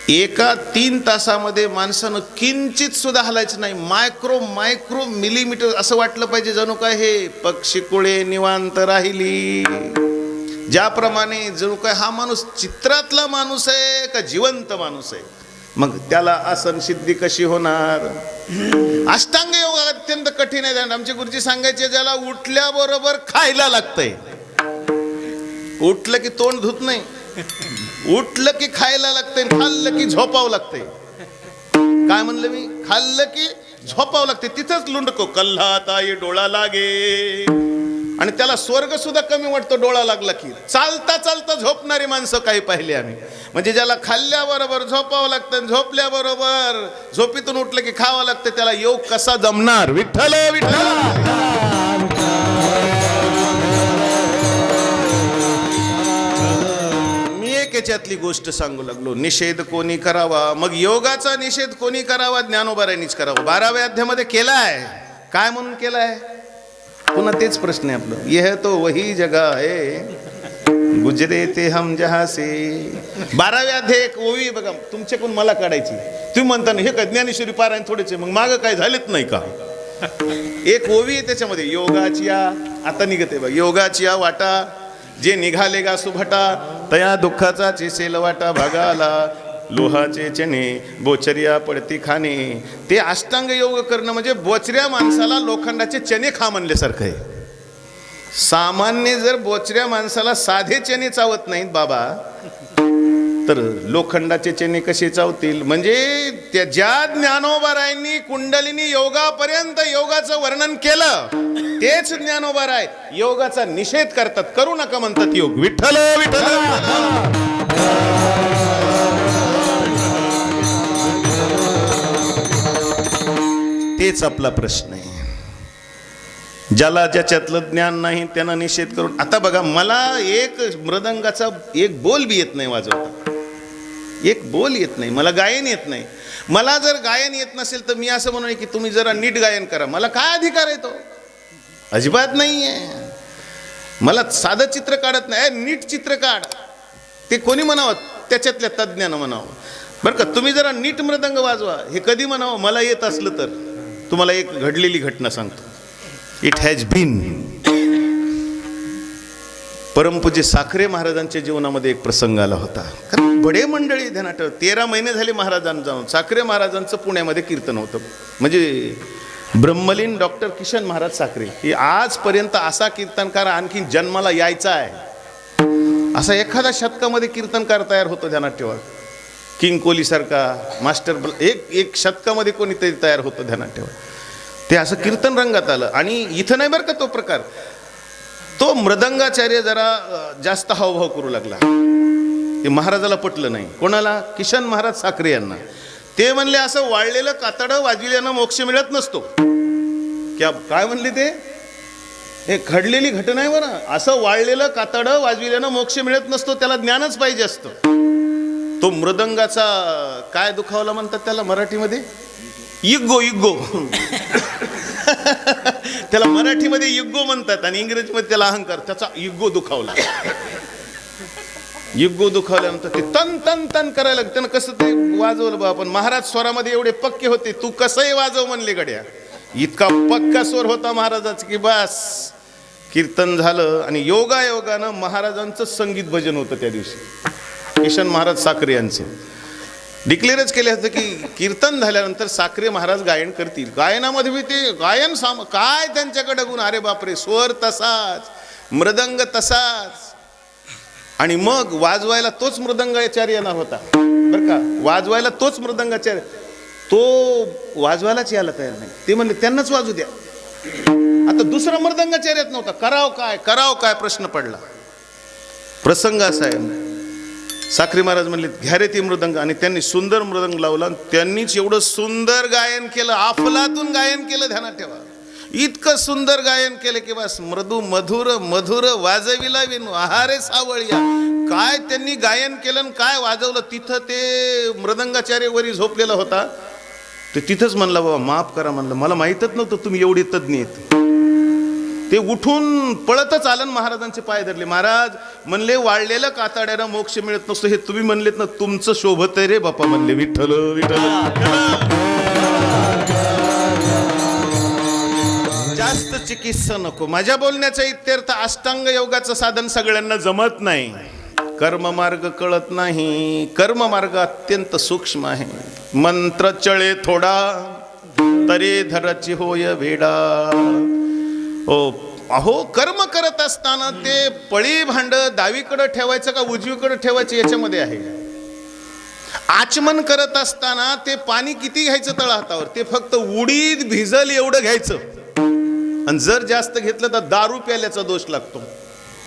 एका 3 तासामध्ये माणसानं किंचित सुद्धा हलायचं नाही. मायक्रो मिलीमीटर असं वाटलं पाहिजे जणू काय हे पक्षीकुळे निवांत राहिली. ज्याप्रमाणे जणू काय हा माणूस चित्रातला माणूस आहे का जिवंत माणूस आहे. मग त्याला आसन सिद्धी कशी होणार? अष्टांग योग अत्यंत कठीण आहे. आमचे गुरुजी सांगायचे, ज्याला उठल्याबरोबर खायला लागतंय. उठलं की तोंड धुत नाही, उठलं की खायला लागतंय, खाल्लं की झोपावं लागतंय. काय म्हणलं मी? खाल्लं की झोपावं लागते. तिथंच लुंडको कल्हा ताई डोळा लागे. आणि त्याला स्वर्ग सुद्धा कमी वाटतो डोळा लागला की. चालता चालता झोपणारी माणसं काही पाहिली आम्ही. म्हणजे ज्याला खाल्ल्याबरोबर झोपावं लागतं, झोपल्याबरोबर झोपीतून उठलं की खावं लागतं, त्याला योग कसा जमणार? विठ्ठल विठ्ठल. याच्यातली गोष्ट सांगू लागलो. निषेध कोणी करावा? मग योगाचा निषेध कोणी करावा? ज्ञानोबारायांनीच करावा. 12व्या अध्यायामध्ये केलाय. काय म्हणून केलाय? पुन्हा तेच प्रश्न आहे आपलं. यह तो वही जगह है गुजरे ते हम जहां से. 12व्या अध्याय एक ओवी बघा, तुमच्याकडून मला काढायची. तुम्ही म्हणता ना हे काय ज्ञानेश्वरी पारायण थोडेच मग मागं काय झालेत नाही का? एक ओवी आहे त्याच्यामध्ये. योगाची आता निघते बघ. योगाची वाटा जे निघाले गा सुभटा, तया दुःखाचा चिसेल वाटा भागाला. लोहाचे चणे बोचर्या पडती खाणे. ते अष्टांग योग करणं म्हणजे बोचऱ्या माणसाला लोखंडाचे चणे खा म्हणल्यासारखं आहे. सामान्य जर बोचऱ्या माणसाला साधे चणे चावत नाहीत बाबा, तर लोखंडाचे चणे कसे चावतील? म्हणजे त्या ज्या ज्ञानोबारायांनी कुंडलिनी योगापर्यंत योगाचं वर्णन केलं, तेच ज्ञानोबाराय योगाचा निषेध करतात. करू नका म्हणतात योग. विठ्ठल विठ्ठल. तेच आपला प्रश्न आहे. ज्याला ज्याच्यातलं ज्ञान नाही त्यांना निषेध करून. आता बघा, मला एक मृदंगाचा एक बोल बी येत नाही वाजवता. एक बोल येत नाही मला. गायन येत नाही मला. जर गायन येत नसेल तर मी असं म्हणून की तुम्ही जरा नीट गायन करा. मला काय अधिकार आहे तो? अजिबात नाही आहे. मला साधं चित्र काढत नाही. नीट चित्र काढ. ते कोणी म्हणावं? त्याच्यातल्या तज्ज्ञानं म्हणावं. बरं का, तुम्ही जरा नीट मृदंग वाजवा. हे कधी म्हणावं? मला येत असलं तर. तुम्हाला एक घडलेली घटना सांगतो. It has been. परमपूज्य साखरे महाराजांच्या जीवनामध्ये एक प्रसंग आला होता. कारण बडे मंडळी ध्यानात ठेव. 13 महिने झाले महाराजांना जाऊन. साखरे महाराजांचं पुण्यामध्ये कीर्तन होतं. म्हणजे ब्रह्मलीन डॉक्टर किशन महाराज साखरे हे आजपर्यंत असा कीर्तनकार आणखी जन्माला यायचा आहे असा एखादा शतकामध्ये कीर्तनकार तयार होतो. ध्यानात ठेवा. किंग कोहली सारखा मास्टर एक शतकामध्ये कोणीतरी तयार होतं. ध्यानात ठेवा. ते असं कीर्तन रंगात आलं. आणि इथं नाही बरं का तो प्रकार. तो मृदंगाचार्य जरा जास्त हावभाव करू लागला. ते महाराजाला पटलं नाही. कोणाला? किशन महाराज साखरे यांना. ते म्हणले असं वाळलेलं कातडं वाजविल्यानं मोक्ष मिळत नसतो. काय म्हणले ते? हे घडलेली घटना आहे बरं. असं वाळलेलं कातडं वाजविल्यानं मोक्ष मिळत नसतो. त्याला ज्ञानच पाहिजे असतं. तो मृदंगाचा काय दुखावला म्हणतात त्याला मराठीमध्ये? इग्गो. इग्गो. त्याला मराठीमध्ये इग्गो म्हणतात आणि इंग्रजीमध्ये त्याला अहंकार. त्याचा इग्गो दुखावला. इग्गो दुखावल्यानंतर ते तन तन तन करायला लागतं. त्यानं कसं ते वाजवलं बा. पण महाराज स्वरामध्ये एवढे पक्के होते. तू कसंही वाजव म्हणले गड्या. इतका पक्का स्वर होता महाराजाचा की बस कीर्तन झालं. आणि योगायोगानं महाराजांचं संगीत भजन होतं त्या दिवशी. किशन महाराज साखरे यांचं डिक्लेअरच केले होतं की कीर्तन झाल्यानंतर साखरे महाराज गायन करतील. गायनामध्ये बी ते गायन काय त्यांच्याकडे गुण. अरे बापरे, स्वर तसाच, मृदंग तसाच. आणि मग वाजवायला तोच मृदंगाचार्य येणार होता बरं का. वाजवायला तोच मृदंगाचार्य. तो वाजवायलाच यायला तयार नाही. ते म्हणले त्यांनाच वाजू द्या. आता दुसरा मृदंगाचार्यच नव्हता. कराव काय प्रश्न पडला. प्रसंग असा आहे. साखरे महाराज म्हणले घ्या रे ती मृदंग. आणि त्यांनी सुंदर मृदंग लावला. त्यांनीच एवढं सुंदर गायन केलं. अफलातून गायन केलं. ध्यानात ठेवा. इतकं सुंदर गायन केलं की बस मृदू मधुर मधुर वाजविला विनू आहारे सावळिया. काय त्यांनी गायन केलं, काय वाजवलं. तिथं ते मृदंगाचार्य वरी झोपलेला होता. ते तिथंच म्हणला बाबा माफ करा. म्हणलं मला माहीतच नव्हतं तुम्ही एवढे तज्ज्ञ आहेत. ते उठून पळतच आलं. महाराजांचे पाय धरले. महाराज म्हणले वाळलेलं कातड्यानं मोक्ष मिळत नसतो. हे तुम्ही म्हणलेत ना, तुमचं शोभत आहे रे बापा. म्हणले विठ्ठल विठ्ठल. जास्त चिकित्सा नको. माझ्या बोलण्याचा इत्यर्थ अष्टांग योगाचं साधन सगळ्यांना जमत नाही. कर्ममार्ग कळत नाही. कर्ममार्ग अत्यंत सूक्ष्म आहे. मंत्र चळे थोडा तरे धरची होय वेडा. ओ अहो कर्म करत असताना ते पळी भांड डावीकडं ठेवायचं का उजवीकडं ठेवायचं याच्यामध्ये आहे. आचमन करत असताना ते पाणी किती घ्यायचं तळहातावर, ते फक्त उडीद भिजल एवढं घ्यायचं. आणि जर जास्त घेतलं तर दारू प्यायल्याचा दोष लागतो.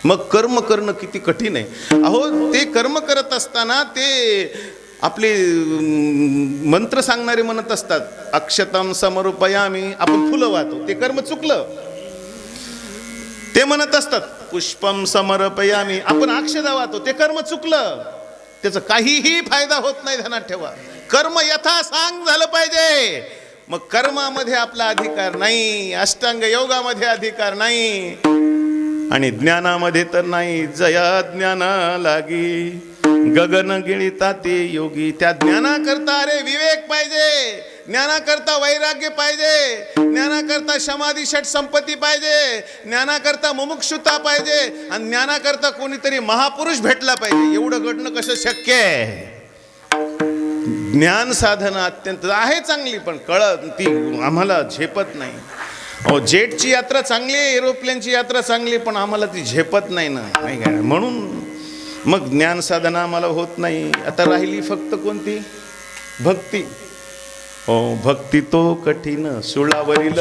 मग कर्म करणं किती कठीण आहे. अहो ते कर्म करत असताना ते आपले मंत्र सांगणारे म्हणत असतात, अक्षतम समर्पयामी, आपण फुलं वाहतो, ते कर्म चुकलं. ते म्हणत असतात पुष्पम समर्पयामी, आपण अक्षता वाहतो, ते कर्म चुकलं. त्याचा काहीही फायदा होत नाही, ध्यानात ठेवा. कर्म यथासांग झालं पाहिजे. मग कर्मामध्ये आपला अधिकार नाही, अष्टांग योगामध्ये अधिकार नाही, आणि ज्ञानामध्ये तर नाही. जया ज्ञाना लागी गगन गिळिता ते योगी. त्या ज्ञानाकरता अरे विवेक पाहिजे, ज्ञानाकरता वैराग्य पाहिजे, ज्ञानाकरता समाधी षट संपत्ती पाहिजे, ज्ञानाकरता मुमुक्षुता पाहिजे, आणि ज्ञानाकरता कोणीतरी महापुरुष भेटला पाहिजे. एवढं घडणं कसं शक्य आहे. ज्ञान साधना अत्यंत आहे चांगली, पण ती आम्हाला झेपत नाही. अहो जेटची यात्रा चांगली आहे, एरोप्लेनची यात्रा चांगली, पण आम्हाला ती झेपत नाही ना, नाही का. म्हणून मग ज्ञान साधना आम्हाला होत नाही. आता राहिली फक्त कोणती? भक्ती. हो, भक्ती तो कठीण सुळावरील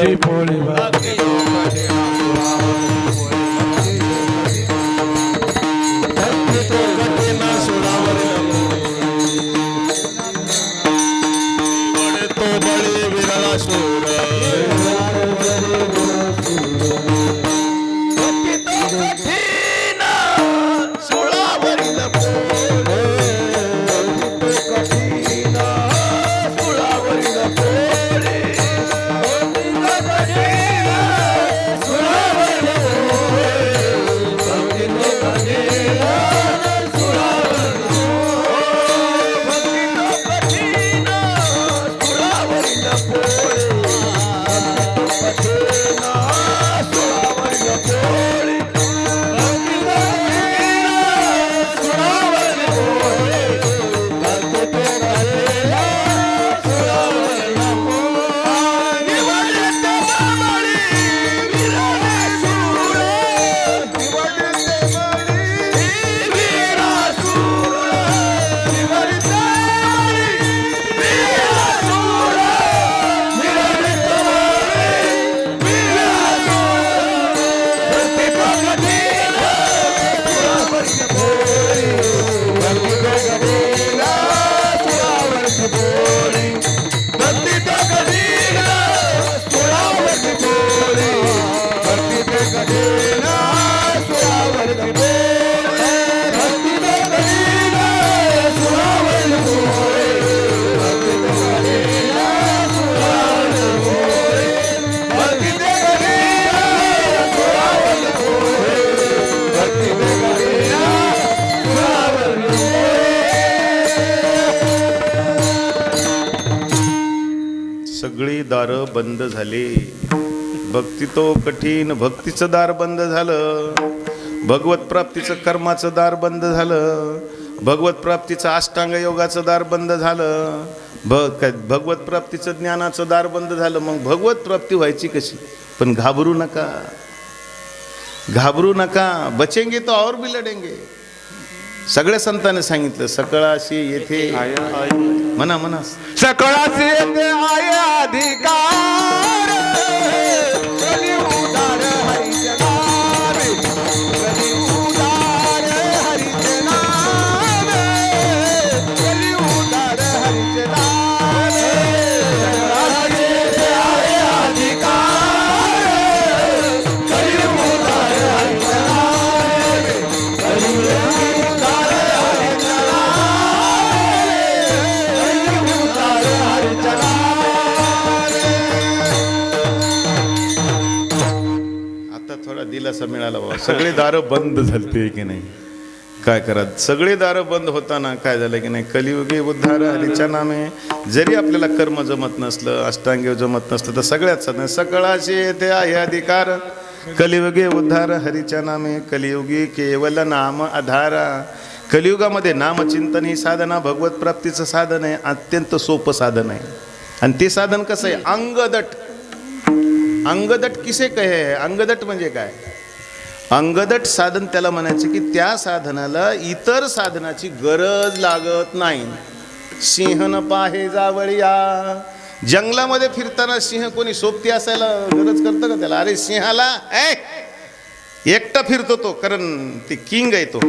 सगळी दारं बंद झाली. भक्ती तो कठीण, भक्तीचं दार बंद झालं. भगवत प्राप्तीचं कर्माचं दार बंद झालं. भगवत प्राप्तीचं अष्टांग योगाचं दार बंद झालं. भगवत प्राप्तीचं ज्ञानाचं दार बंद झालं. मग भगवत प्राप्ती व्हायची कशी? पण घाबरू नका, घाबरू नका. बचेंगे तो और भी लढेंगे. सगळ्या संतांनी सांगितलं सकळाशी येथे म्हणा म्हणा, सकळाशी येथे आहे अधिकार. कली उदार हरीचे नावे, कली उदार हरीचे नावे, कली उदार हरीचे नावे. सकळाशी येथे आहे अधिकार. कली उदार हरीचे नावे, कली उदार हरीचे नावे, कली उदार हरीचे नावे. आता थोडा दिलासा मिळाला बाबा. सगळे दारं बंद झालते की नाही, काय करा. सगळे दारं बंद होताना काय झालं की नाही, कलियुगी उद्धार हरीच्या नामे. जरी आपल्याला कर्म जमत नसलं, अष्टांग जमत नसलं, तर सगळ्यात साधन सकळाशी येथे आहे अधिकार. कलियुगी उद्धार हरीच्या नामे, कलियुगी केवल नाम आधारा. कलियुगामध्ये नामचिंतन ही साधना भगवत प्राप्तीचं साधन आहे. अत्यंत सोपं साधन आहे. आणि ते साधन कसं आहे? अंगदट. अंगदट किसे कहे? अंगदट म्हणजे काय? अंगदट साधन त्याला म्हणायचे की त्या साधनाला इतर साधनाची गरज लागत नाही. सिंहन पाहे जावळिया, जंगलामध्ये फिरताना सिंह कोणी सोबती असायला गरज करतं का त्याला? अरे सिंहाला एकटा फिरतो तो, कारण ते किंग आहे, तो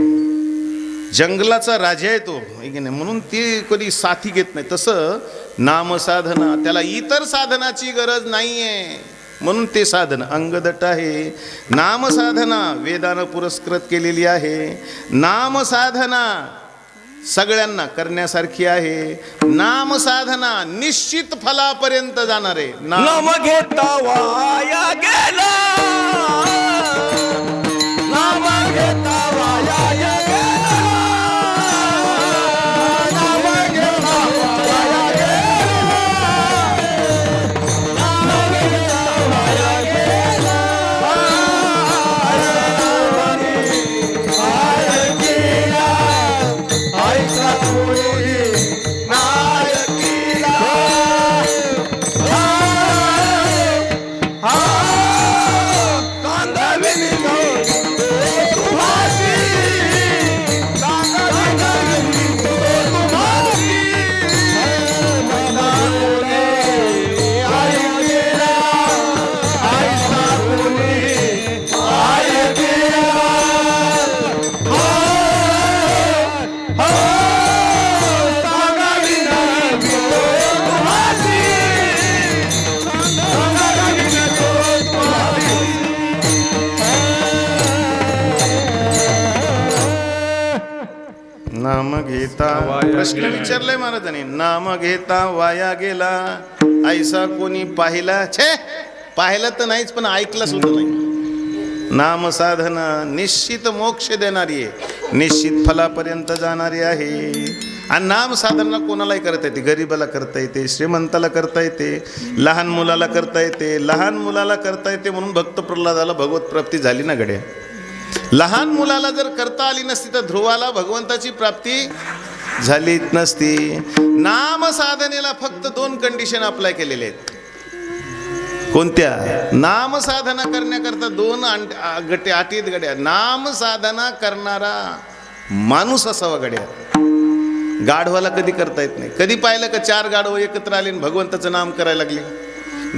जंगलाचा राजा आहे तो, म्हणून ती कोणी साथी घेत नाही. तसं नामसाधना त्याला इतर साधनाची गरज नाहीये, म्हणून ते साधन अंगदट आहे. नामसाधना वेदानं पुरस्कृत केलेली आहे. नामसाधना सगळ्यांना करण्यासारखी आहे. नामसाधना निश्चित फलापर्यंत जाणारे. नाम घेता वाया गेला, नाम घेता वाया गेला, नाम घेता वाया गेला, नाम घेता वाया गेला. नायकीला ऐका कोणी नायकीला, नाम घेता, प्रश्न विचारलाय महाराजांनी. नाम घेता वाया गेला, ऐसा कोणी पाहिला? छे, पाहिलं तर नाहीच, पण ऐकलं सुद्धा नाही. नाम साधना निश्चित मोक्ष देणारी आहे, निश्चित फलापर्यंत जाणारी आहे. आणि नाम साधना कोणालाही करता येते. गरीबाला करता येते, श्रीमंताला करता येते, लहान मुलाला करता येते. लहान मुलाला करता येते म्हणून भक्त प्रल्हादाला भगवत प्राप्ती झाली ना गड्या. लहान मुलाला जर करता आली नसती तर ध्रुवाला भगवंताची प्राप्ती झाली नसती. नाम साधनेला फक्त 2 कंडिशन अप्लाय केलेले आहेत. कोणत्या? नाम साधना करण्याकरता 2 अटी आहेत गड्या. नाम साधना करणारा माणूस असावा गड्या. गाढवाला कधी करता येत नाही. कधी पाहिलं का 4 गाढवं एकत्र आले आणि भगवंताचं नाम करायला लागले?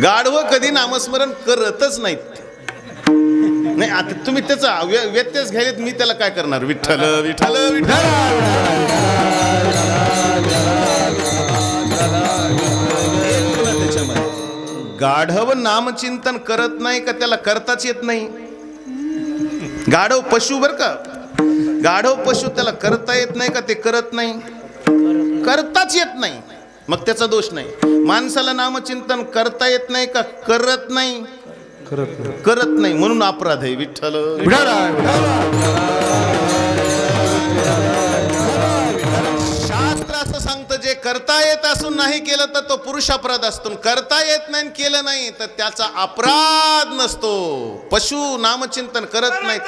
गाढवं कधी नामस्मरण करतच नाहीत. नाही, आता तुम्ही त्याचा व्यत्यस घ्यायलेत, मी त्याला काय करणार? विठ्ठल विठ्ठल विठ्ठल. गाढव नामचिंतन करत नाही का त्याला करताच येत नाही? गाढव पशु बर का, गाढव पशु, त्याला करता येत नाही का ते करत नाही? करताच येत नाही, मग त्याचा दोष नाही. माणसाला नामचिंतन करता येत नाही का करत नाही? करत नाही, म्हणून अपराध आहे. विठ्ठल शास्त्र असं सांगतं, जे करता येत असून नाही केलं तर तो पुरुष अपराध असतो. करता येत नाही केलं नाही तर त्याचा अपराध नसतो. पशु नामचिंतन करत नाही.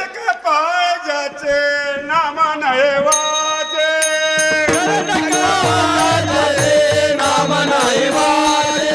नाम नाही वाचे, नाम नाही वाचे,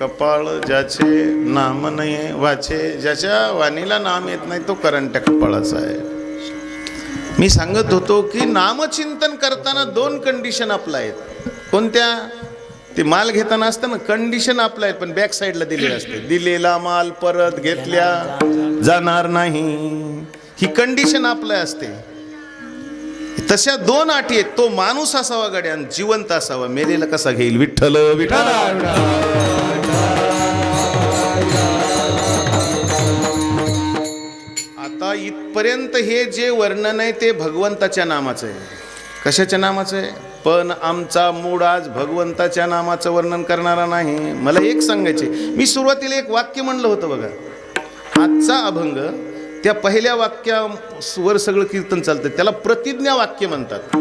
कपाळ ज्याचे नाम नाही वाचे, ज्याच्या वाणीला नाम येत नाही तो करंट कपाळाचा आहे. मी सांगत होतो की नामचिंतन करताना 2 कंडिशन अप्लाय आहेत. कोणत्या? ते माल घेताना असतं ना, कंडिशन अप्लाय, पण बॅक साईडला दिलेले असते. दिलेला माल परत घेतल्या जाणार नाही, ही कंडिशन अप्लाय असते. तशा 2 अटी आहेत. तो माणूस असावा गड्या, जिवंत असावा. मेलेला कसा घेईल? विठ्ठल विठ्ठल. आता इथपर्यंत हे जे वर्णन आहे ते भगवंताच्या नामाचं आहे. कशाच्या नामाचं आहे? पण आमचा मूड आज भगवंताच्या नामाचं वर्णन करणारा नाही. मला एक सांगायचे, मी सुरुवातीला एक वाक्य म्हणलं होतं बघा, आजचा अभंग त्या पहिल्या वाक्यावर सगळं कीर्तन चालतं, त्याला प्रतिज्ञा वाक्य म्हणतात.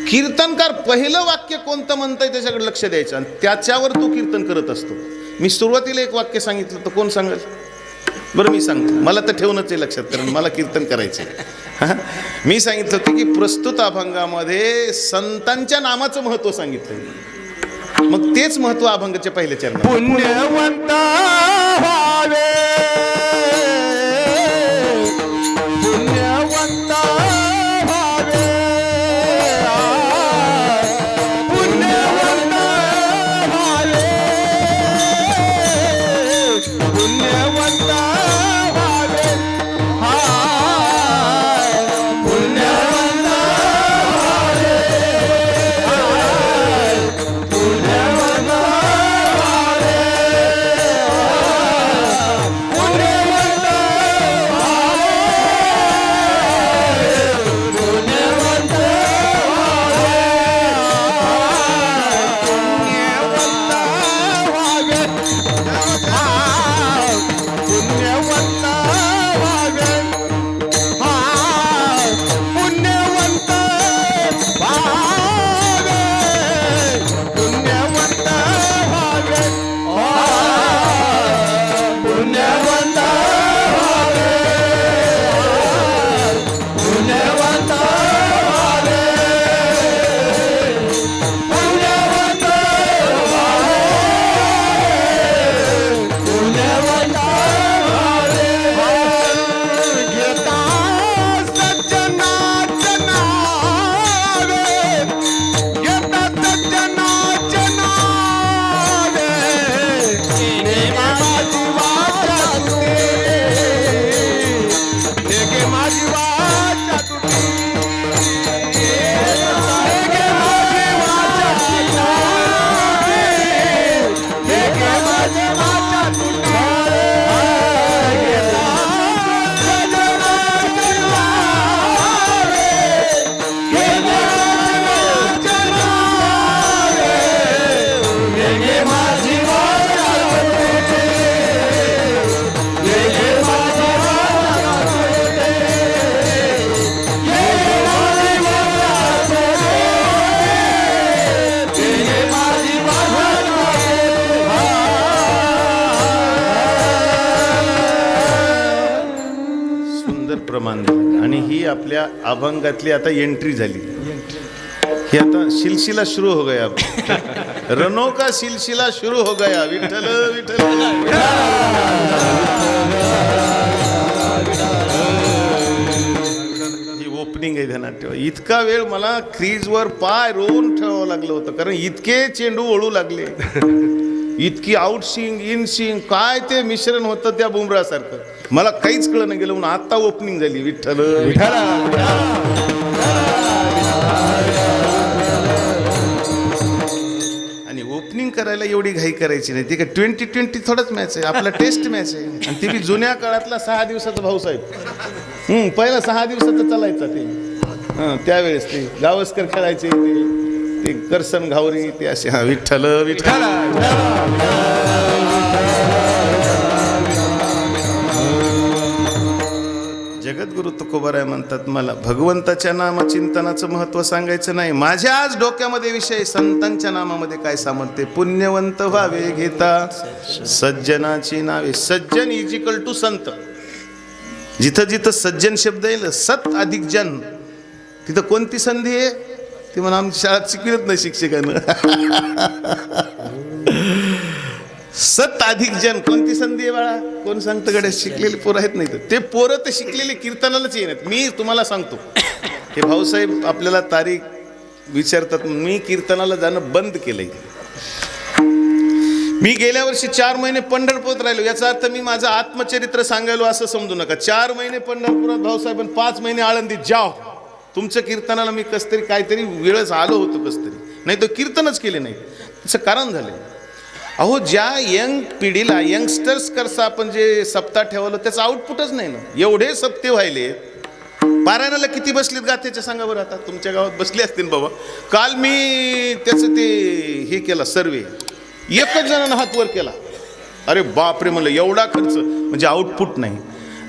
कीर्तनकार पहिलं वाक्य कोणतं म्हणतंय त्याच्याकडे लक्ष द्यायचं आणि त्याच्यावर तो कीर्तन करत असतो. मी सुरुवातीला एक वाक्य सांगितलं तर कोण सांगेल बरं? मी सांगतो, मला तर ठेवणंच आहे लक्षात, कारण मला कीर्तन करायचं आहे. मी सांगितलं होतं की प्रस्तुत अभंगामध्ये संतांच्या नामाचं महत्त्व सांगितलं, मग तेच महत्त्व अभंगाच्या पहिल्या चरणात. पुण्यवंत व्हावे, पुण्यवंत व्हावे, पुण्यवंत व्हावे, पुण्यवंत व्हावे, पुण्यवंत व्हावे, पुण्यवंत प्रमाण झालं. आणि ही आपल्या अभंगातली आता एंट्री झाली. ही आता सिलसिला शुरू हो गया, रनो का सिलसिला शुरू हो गया. विठ्ठल विठ्ठल. ही ओपनिंग आहे, ध्यानात ठेवा. इतका वेळ मला क्रीजवर पाय रोवून ठेवावं लागलं होतं, कारण इतके चेंडू वळू लागले, इतकी आउट स्विंग इन स्विंग, काय ते मिश्रण होतं त्या बुमरासारखं, मला काहीच कळलं नाही गेलं. म्हणून आता ओपनिंग झाली. विठ्ठल विठ्ठल. आणि ओपनिंग करायला एवढी घाई करायची नाही. ती काय 2020 थोडंच मॅच आहे, आपला टेस्ट मॅच आहे. आणि ती बी जुन्या काळातला 6 दिवसाचा भाऊसाहेब. पहिला 6 दिवसाचा चालायचा ते. त्यावेळेस ते गावस्कर खेळायचे, ते करसन घावरी, ते असे. हा विठ्ठल विठ्ठल. जगद्गुरु तुकोबाराय म्हणतात, मला भगवंताच्या नामचिंतनाचं महत्त्व सांगायचं नाही, माझ्या आज डोक्यामध्ये विषय संतांच्या नामामध्ये काय सामर्थ्य. पुण्यवंत व्हावे घेता सज्जनाची नावे. सज्जन इजिकल टू संत. जिथं जिथं सज्जन शब्द येईल, सत अधिक जन, तिथं कोणती संधी आहे ती म्हणा आमच्या शाळेत शिकवित नाही शिक्षकांना. सत अधिक जन कोणती संधी आहे बाळा? कोण सांगतं गड्या? शिकलेले पोरं आहेत. नाही ते पोरं तर शिकलेले कीर्तनालाच येणार. मी तुम्हाला सांगतो, हे भाऊसाहेब आपल्याला तारीख विचारतात, मी कीर्तनाला जाणं बंद केलंय. मी गेल्या वर्षी 4 महिने पंढरपुरात राहिलो. याचा अर्थ मी माझं आत्मचरित्र सांगायलो असं समजू नका. 4 महिने पंढरपुरात भाऊसाहेब, 5 महिने आळंदीत. जाओ, तुमच्या कीर्तनाला मी कस तरी काहीतरी वेळच आलो होतो कस तरी, नाही तो कीर्तनच केले नाही. त्याचं कारण झालं, अहो ज्या यंग पिढीला, यंगस्टर्स करता आपण जे सप्ताह ठेवलं त्याचं आउटपुटच नाही ना. एवढे सप्ते व्हायले, पारायणाला किती बसलीत गाथेच्या सांगा बरं आता. तुमच्या गावात बसले असतील बाबा. काल मी त्याचं ते हे केला सर्वे, एकच जणांना हात वर केला. अरे बापरे म्हणलं, एवढा खर्च म्हणजे आउटपुट नाही.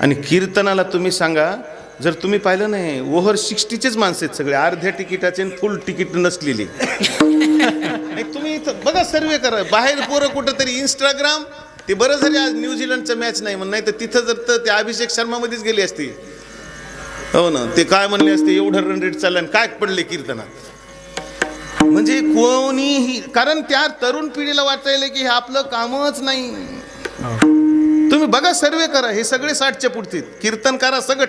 आणि कीर्तनाला तुम्ही सांगा, जर तुम्ही पाहिलं नाही, ओव्हर 60चेच माणसं आहेत सगळे, अर्ध्या तिकिटाचे फुल तिकीट नसलेली. तुम्ही इथं बघा, सर्वे करा. बाहेर पोरं कुठं तरी इंस्टाग्राम, ते बरं झाले आज न्यूझीलंडचं मॅच नाही म्हणून, नाही तर तिथं जर तर ते अभिषेक शर्मामध्येच गेली असती. हो ना, ते काय म्हणले असते, एवढं रन रेट चाललं काय पडले कीर्तनात. म्हणजे कोणीही, कारण त्या तरुण पिढीला वाटायला की हे आपलं कामच नाही. तुम्ही बघा, सर्वे करा, हे सगळे 60च्या पुढचे कीर्तन करा सगट.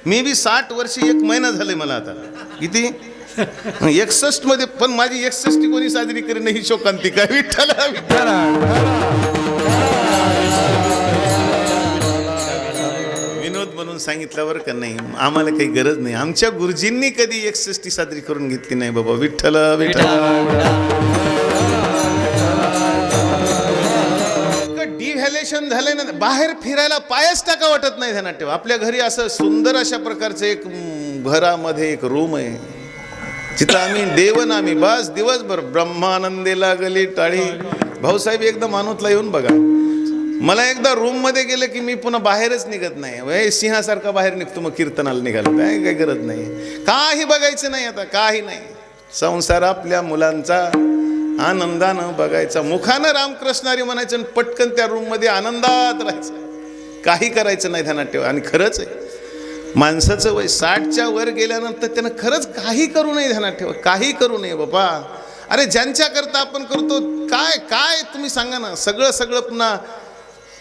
मी बी 60 वर्षी 1 महिना झाले मला आता. किती 61 मध्ये, पण माझी 61 कोणी साजरी करी नाही. शोकांतिका विठ्ठल विनोद म्हणून सांगितल्यावर का नाही, आम्हाला काही गरज नाही. आमच्या गुरुजींनी कधी 61 साजरी करून घेतली नाही बाबा. विठ्ठल विठ्ठल. डिव्हॅल्युएशन झालंय ना, बाहेर फिरायला पायच टाका वाटत नाही. ध्यानात ठेवा, आपल्या घरी असं सुंदर अशा प्रकारचं एक घरामध्ये एक रूम आहे, तिथं आम्ही देवनामी बस दिवसभर ब्रह्मानंदे लागली टाळी. भाऊसाहेब एकदा मानोतला येऊन बघा. मला एकदा रूम मध्ये गेलं की मी पुन्हा बाहेरच निघत नाही. सिंहासारखा बाहेर निघतो मग कीर्तनाला निघालं. काय गरज नाही, काही बघायचं नाही आता, काही नाही. संसार आपल्या मुलांचा आनंदानं बघायचा, मुखानं रामकृष्णारी म्हणायचं आणि पटकन त्या रूम मध्ये आनंदात राहायचं, काही करायचं नाही. ध्यानात ठेवा. आणि खरंच आहे, माणसाचं वय 60च्या वर गेल्यानंतर त्यानं खरंच काही करू नये. ध्यानात ठेवा, काही करू नये बाबा. अरे ज्यांच्या करता आपण करतो, काय काय तुम्ही सांगा ना. सगळं पुन्हा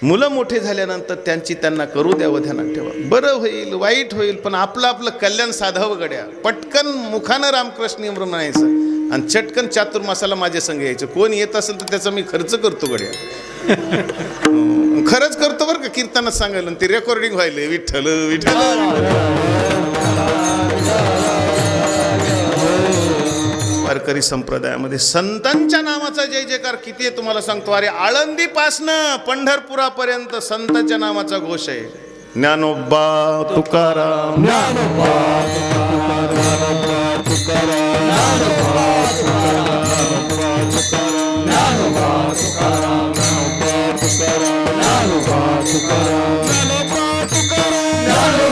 मुलं मोठे झाल्यानंतर त्यांना करू द्यावं. ध्यानात ठेवा, बरं होईल वाईट होईल, पण आपलं कल्याण साधावं गड्या. पटकन मुखानं रामकृष्ण म्हणायचं आणि चटकन चातुर्मासाला माझ्या संग यायचं. कोण येत असेल तर त्याचा मी खर्च करतो गड्या. खरंच करतो बरं का. कीर्तनात सांगायला ते रेकॉर्डिंग व्हायले. विठ्ठल विठ्ठल. वारकरी संप्रदायामध्ये संतांच्या नामाचा जय जयकार किती आहे तुम्हाला सांगतो. अरे आळंदीपासनं पंढरपुरापर्यंत संतांच्या नामाचा घोष आहे. ज्ञानोबा तुकाराम, ज्ञानोबा तुकाराम, ज्ञानोबा तुकाराम, ज्ञानोबा तुकाराम, ज्ञानोबा तुकाराम, ज्ञानोबा तुकाराम, ज्ञानोबा तुकाराम, ज्ञानोबा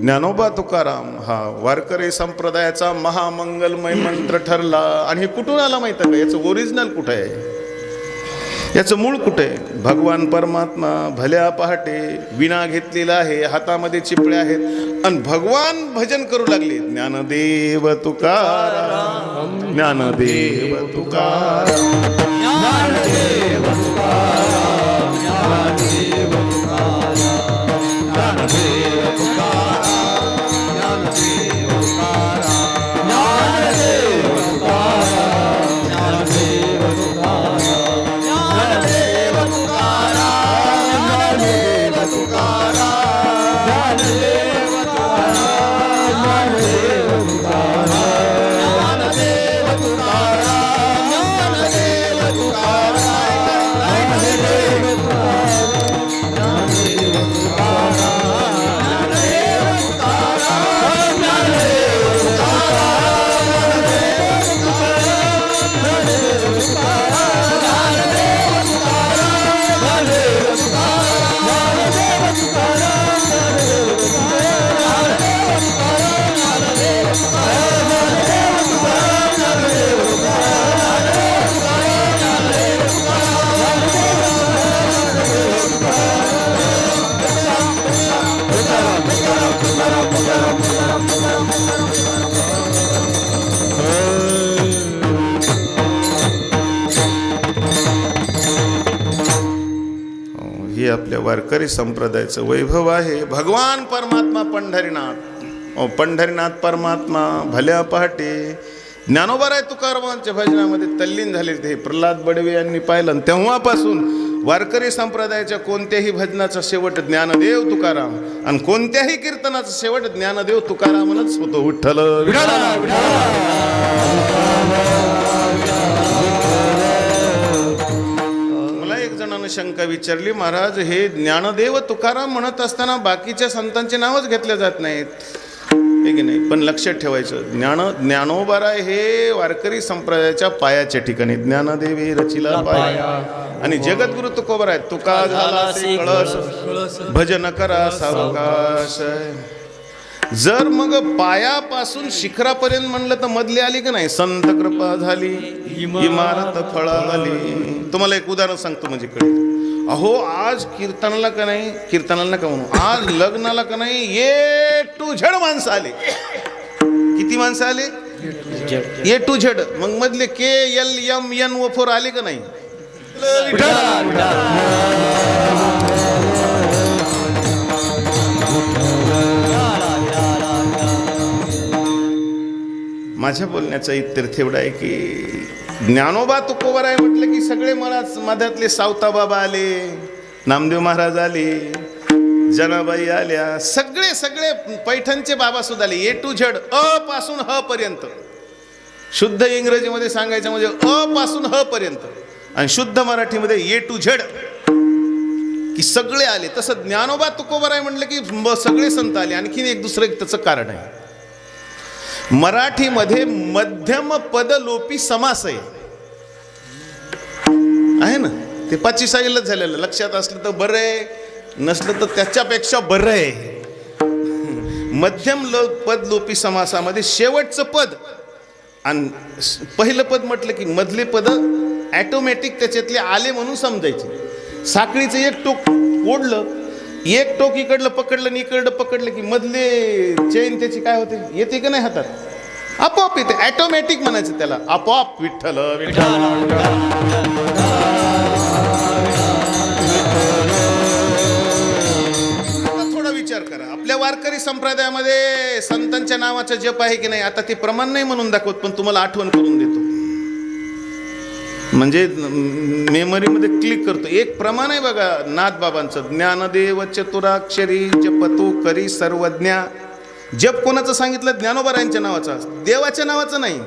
ज्ञानोबा तुकाराम हा वारकरी संप्रदायाचा महामंगलमय मंत्र ठरला. आणि हे कुठून आला माहिती आहे का? याचं ओरिजिनल कुठं आहे, याचं मूळ कुठं आहे? भगवान परमात्मा भल्या पहाटे विणा घेतलेला आहे, हातामध्ये चिपळे आहेत आणि भगवान भजन करू लागले. ज्ञानदेव तुकाराम, ज्ञानदेव तुकाराम, ज्ञानदेव तुकाराम, ज्ञानदेव तुकाराम, ज्ञानदेव तुकाराम, ज्ञानदेव तुकाराम, ज्ञानदेव तुकाराम, ज्ञानदेव तुकाराम, ज्ञानदेव तुकाराम, ज्ञानदेव तुकाराम, ज्ञानदेव तुकाराम, ज्ञानदेव तुकाराम, ज्ञानदेव तुकाराम, ज्ञानदेव तुकाराम, ज्ञानदेव हे आपल्या वारकरी संप्रदायाचं वैभव आहे. भगवान परमात्मा पंढरीनाथ पंढरीनाथ परमात्मा भल्या पहाटे ज्ञानोबाराय तुकारामांच्या भजनामध्ये तल्लीन झाले. ते प्रल्हाद बडवे यांनी पाहिलं. तेव्हापासून वारकरी संप्रदायाच्या कोणत्याही भजनाचा शेवट ज्ञानदेव तुकाराम आणि कोणत्याही कीर्तनाचा शेवट ज्ञानदेव तुकारामच होतो. विठ्ठल मला एक जणांना शंका विचारली, महाराज हे ज्ञानदेव तुकाराम म्हणत असताना बाकीच्या संतांचे नावच घेतले जात नाहीत हे की नाही. पण लक्षात ठेवायचं, ज्ञानोबाराय हे वारकरी संप्रदायाच्या पायाच्या ठिकाणी. ज्ञानदेवी रचिला पाया आणि जगद्गुरु तुकोबाराय तुका झाला से कळस भजन करा सावकाश. जर मग पायापासून शिखरापर्यंत म्हणलं तर मधली आली का नाही, संत कृपा झाली इमारत फळाली. तुम्हाला एक उदाहरण सांगतो म्हणजे कळेल. अहो आज कीर्तनाला का नाही, कीर्तनाला नका म्हणू, आज लग्नाला का नाही ए टू झेड माणसं आले. किती माणसं आले? A to Z. मग मधले K L M N O four आले का नाही? माझ्या बोलण्याचा इत्यर्थ एवढा आहे की ज्ञानोबा तुकोबाराय म्हटलं की सगळे मला मधातले सावता बाबा आले, नामदेव महाराज आले, जनाबाई आल्या, सगळे सगळे पैठणचे बाबा सुद्धा आले. ए टू झेड, अ पासून ह पर्यंत. शुद्ध इंग्रजीमध्ये सांगायचं म्हणजे अ पासून ह पर्यंत आणि शुद्ध मराठीमध्ये ए टू झेड की सगळे आले. तसं ज्ञानोबा तुकोबाराय म्हटलं की सगळे संत आले. आणखीन एक दुसरं एक त्याचं कारण आहे. मराठीमध्ये मध्यम पद लोपी समास आहे ना, ते 45 झालेलं. लक्षात असलं तर बरं आहे, नसलं तर त्याच्यापेक्षा बरं आहे. मध्यम पद लोपी समासामध्ये शेवटचं पद आणि पहिलं पद म्हटलं की मधले पद ॲटोमॅटिक त्याच्यातले आले म्हणून समजायचे. साखळीचं एक टोक ओढलं, एक टोक इकडलं पकडलं आणि इकडलं पकडलं की मधले चेन त्याची काय होते, येते का नाही हातात, आपोआप येते. ॲटोमॅटिक म्हणायचं त्याला, आपोआप. विठ्ठल विठ्ठल. थोडा विचार करा, आपल्या वारकरी संप्रदायामध्ये संतांच्या नावाचा जप आहे की नाही. आता ते प्रमाण नाही म्हणून दाखवत, पण तुम्हाला आठवण करून देतो म्हणजे मेमरीमध्ये क्लिक करतो. एक प्रमाण आहे बघा नाथबाबांचं, ज्ञानदेव चतुराक्षरी जपतू करी सर्वज्ञा. जप कोणाचं सांगितलं? ज्ञानोबारायांच्या नावाचा, देवाच्या नावाचं नाही.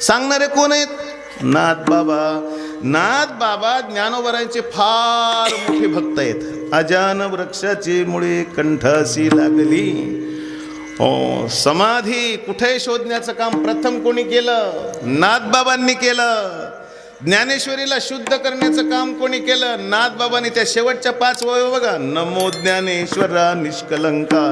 सांगणारे कोण आहेत? नाथबाबा. नाथबाबा ज्ञानोबारायांचे फार मोठे भक्त आहेत. अजान वृक्षाची मुळे कंठासी लागली. समाधी कुठे शोधण्याचं काम प्रथम कोणी केलं? नाथबाबांनी केलं. ज्ञानेश्वरीला शुद्ध करण्याचं काम कोणी केलं? नाथबाबांनी. त्या शेवटच्या 5 ओळी बघा, नमो ज्ञानेश्वरा निष्कलंका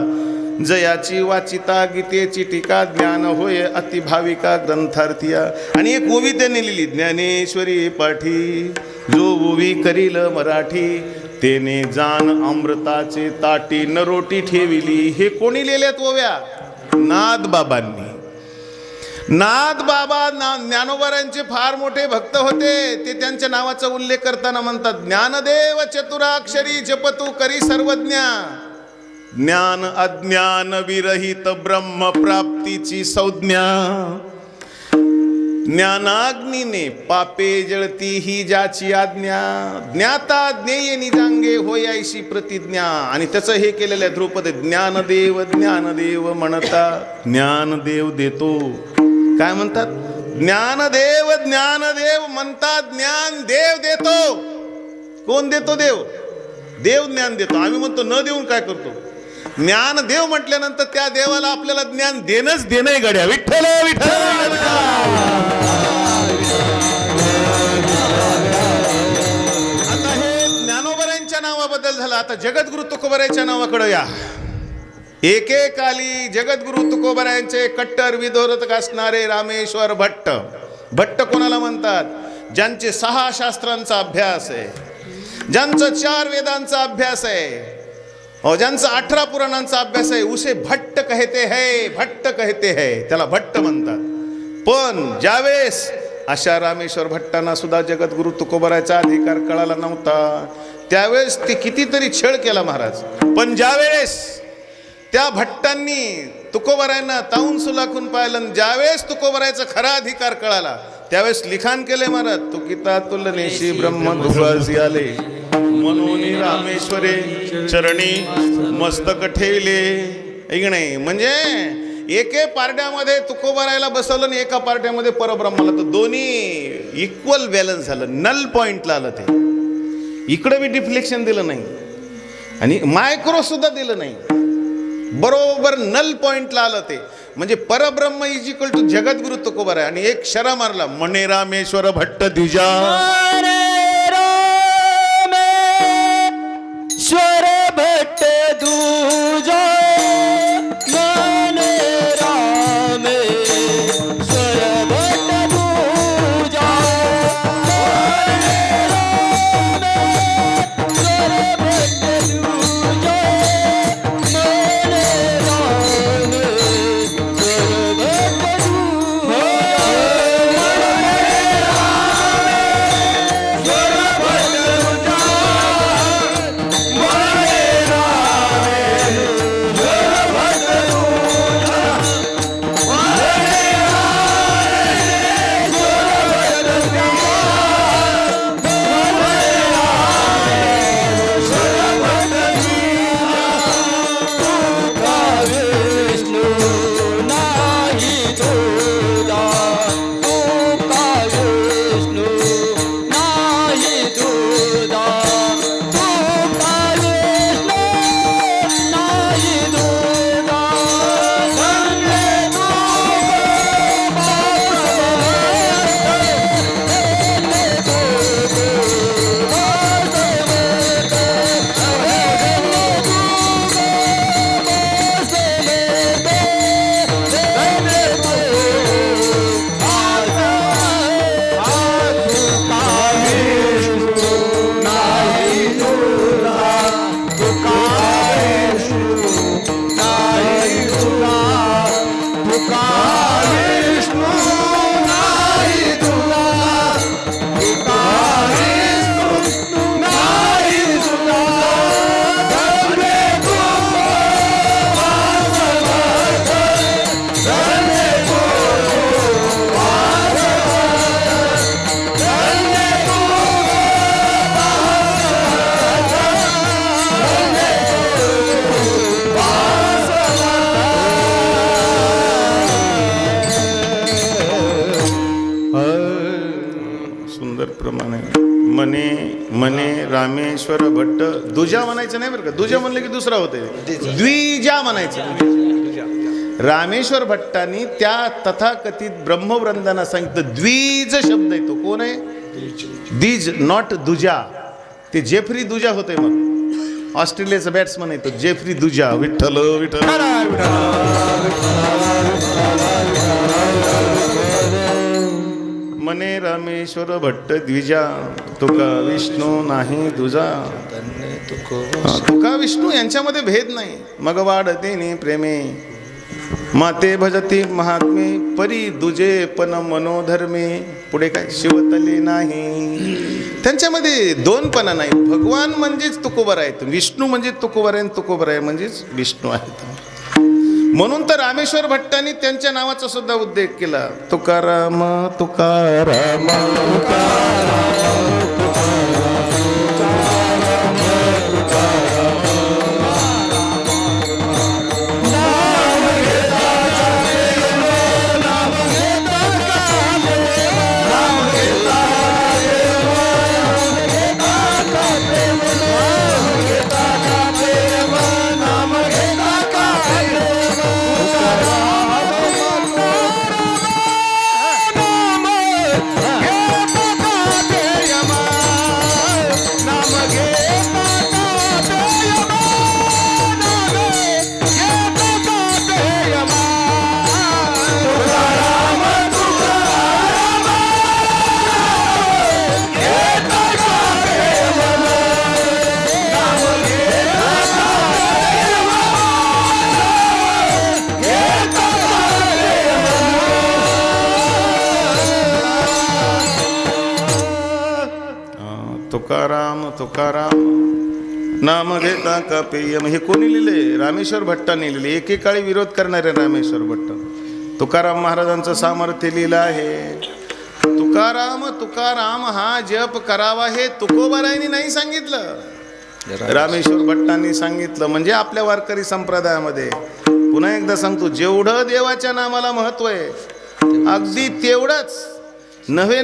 जयाची वाचिता गीतेची टीका ज्ञान होय अतिभाविका ग्रंथार्थिया. आणि एक ओवी त्यांनी लिहिली, ज्ञानेश्वरी पाठी जो ओवी करील मराठी तेने जाण अमृताचे ताटी नरोटी ठेविली. हे कोणी लिहिल्यात ओव्या? नाथबाबांनी. नाथबाबा ज्ञानोबारायांचे फार मोठे भक्त होते. ते त्यांच्या नावाचा उल्लेख करताना म्हणतात, ज्ञानदेव चतुराक्षरी जपतू करी सर्वज्ञा. ज्ञान अज्ञान विरहित ब्रह्म प्राप्तीची संज्ञा. ज्ञानाग्नीने पापे जळती ही ज्याची आज्ञा. ज्ञाता ज्ञेय निजांगे होयायशी प्रतिज्ञा. आणि त्याचं हे केलेलं आहे ध्रुपद, ज्ञानदेव ज्ञानदेव म्हणता ज्ञानदेव देतो. काय म्हणतात? ज्ञानदेव ज्ञानदेव म्हणतात ज्ञान देव देतो. कोण देतो? देव. देव ज्ञान देतो. आम्ही म्हणतो न देऊन काय करतो? ज्ञान देव म्हटल्यानंतर त्या देवाला आपल्याला ज्ञान देणंच देणं गड्या. विठ्ठल विठ्ठल. आता हे ज्ञानोबारायांच्या नावाबद्दल झालं. आता जगद्गुरु तुकोबारायांच्या नावाकडे या. एकेकाली जगद्गुरु तुकोबारायांचे कट्टर विरोधक असणारे रामेश्वर भट्ट. भट्ट कोणाला म्हणतात? ज्यांचे 6 शास्त्रांचा अभ्यास आहे, ज्यांचं 4 वेदांचा अभ्यास आहे, ज्यांचा 18 पुराणांचा अभ्यास आहे. उसे भट्ट कहते है, भट्ट कहते है, त्याला भट्ट म्हणतात. पण ज्यावेळेस अशा रामेश्वर भट्टांना सुद्धा जगद्गुरु तुकोबारायचा अधिकार कळाला नव्हता, त्यावेळेस ते कितीतरी छळ केला महाराज. पण ज्यावेळेस त्या भट्टांनी तुकोबारायांना ताऊन सुलाखून पाहिलं. ज्यावेळेस तुकोबारायचा खरा अधिकार कळाला त्यावेळेस लिखाण केले महाराज. तुकिता तुलनेशी ब्रह्म धुळसी आले, मनोनी रामेश्वरे चरणी मस्तक ठेवले. ऐक नाही, म्हणजे एके पार्ट्यामध्ये तुकोबारायला बसवलं आणि एका पार्ट्यामध्ये परब्रह्माला, तर दोन्ही इक्वल बॅलन्स झालं. नल पॉइंटला आलं ते. इकडं बी डिफ्लेक्शन दिलं नाही आणि मायक्रो सुद्धा दिलं नाही. बरोबर नल पॉइंटला आलं ते. म्हणजे परब्रह्म इज इक्वल टू जगद्गुरु तुकोबाराय. आणि एक शरा मारला, मने रामेश्वर भट्ट द्विजा. रामेश्वर भट्ट दुजा, मने रामेश्वर भट्ट दुजा, रामेश्वर भट्ट दुजा, मने रामेश्वर भट्ट मने रामेश्वर भट्ट दुजा म्हणायचं नाही बरं का. दुजा म्हणलं की दुसरा होते, द्विजा म्हणायचं. रामेश्वर भट्टांनी त्या तथाकथित ब्रह्मवृंदांना सांगितलं द्विज शब्द येतो. कोण आहे? द्विज, नॉट दुजा. ते जेफ्री दुजा होते. मग ऑस्ट्रेलियाचा बॅट्समन आहे तो जेफ्री दुजा. विठ्ठल विठ्ठल. मने रामेश्वर भट्ट द्विजा, तुका विष्णू नाही दुजा. तुका विष्णू यांच्यामध्ये भेद नाही. मग वाढते प्रेमे माते भजती महात्मे, परी दुजे पण मनोधर्मे. पुढे काय? शिवतले नाही. त्यांच्यामध्ये दोनपणा नाही. भगवान म्हणजेच तुकोबार आहेत, विष्णू म्हणजे तुकोबार आहे, तुकोबार आहे म्हणजेच विष्णू आहेत. म्हणून तर रामेश्वर भट्टांनी त्यांच्या नावाचा सुद्धा उल्लेख केला. तुकाराम तुकाराम तुकाराम तुकाराम. नाम घेता का पेयम. हे कोणी लिहिले? रामेश्वर भट्टांनी लिहिले. एकेकाळी विरोध करणारे रामेश्वर भट्ट. तुकाराम महाराजांचं सामर्थ्य लिहिलं आहे. तुकाराम हा जप करावा हे तुकोबारायांनी नाही सांगितलं, रामेश्वर भट्टांनी सांगितलं. म्हणजे आपल्या वारकरी संप्रदायामध्ये पुन्हा एकदा सांगतो, जेवढं देवाच्या नामाला महत्व आहे अगदी तेवढंच नव्हे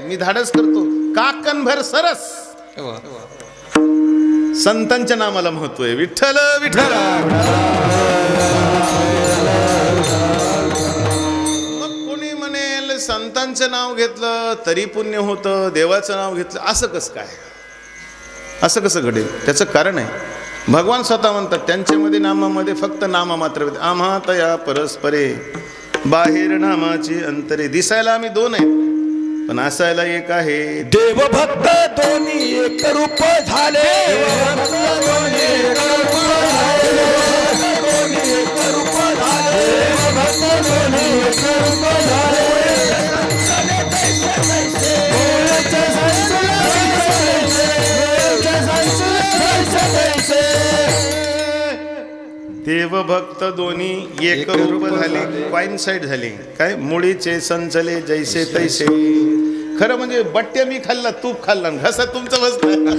मी धाडस करतो काकणभर सरस संतांच्या नामाला महत्व आहे. विठ्ठल विठ्ठल. मग कोणी म्हणेल संतांचं नाव घेतलं तरी पुण्य होतं, देवाचं नाव घेतलं असं कसं काय, असं कसं घडेल? त्याचं कारण आहे, भगवान स्वतः म्हणतात त्यांच्यामध्ये नामामध्ये फक्त नाम मात्र. आम्हा तया परस्परे बाहेर नामाची अंतरे. दिसायला आम्ही दोन आहेत पण असायला एक आहे. देव भक्त दोन्ही एक रूप झाले. देव भक्त दोन्ही एक रूप झाले, कॉइन साईड झाले. काय मुळीचे संचले जैसे तैसे. खरं म्हणजे बट्ट्या मी खाल्ला, तूप खाल्ला, घसा तुमचं बसलं.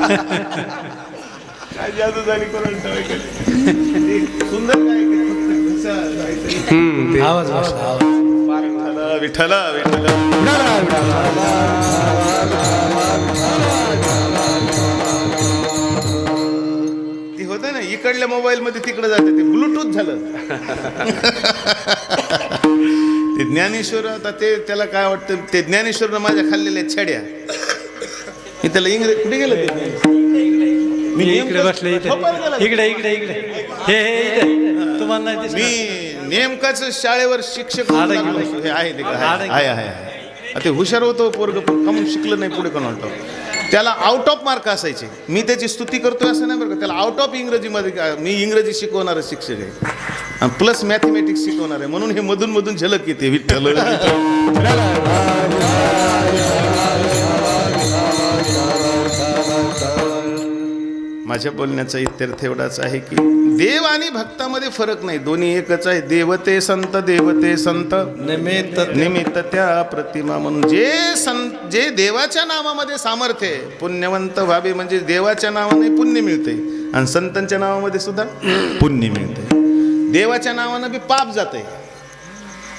काय जादू झाली कोणाला सुंदर काय विठ्ठला विठ्ठला. ती होतं ना इकडल्या मोबाईल मध्ये तिकडे जाते, ते ब्लूटूथ झालं. ते ज्ञानेश्वर आता त्याला काय वाटतं, ते ज्ञानेश्वरनं माझ्या खाल्लेल्या छड्या मी त्याला इंग्रजी कुठे गेलं ते मी इकडे बसले इकडे तुम्हाला नाही दिसलं? मी नेमकाच शाळेवर शिक्षक हे आहे ते आहे ते हुशार होतो पोरग, कमून शिकलं नाही पुढे कोण. त्याला आउट ऑफ मार्क असायचे. मी त्याची स्तुती करतोय असं नाही बरं का, त्याला आउट ऑफ इंग्रजीमध्ये. मी इंग्रजी शिकवणारा शिक्षक आहे प्लस मॅथमॅटिक्स शिकवणार आहे, म्हणून हे मधून मधून झलक येते. विठ्ठल माझ्या बोलण्याचा इत्यर्थ एवढाच आहे की देव आणि भक्तामध्ये फरक नाही, दोन्ही एकच आहे. देवते संत निमित्त त्या प्रतिमा. म्हणून जे देवाच्या नावामध्ये सामर्थ्य आहे, पुण्यवंत व्हावे म्हणजे देवाच्या नावाने पुण्य मिळते आणि संतांच्या नावामध्ये सुद्धा पुण्य मिळते. देवाच्या नावानं बी पाप जाते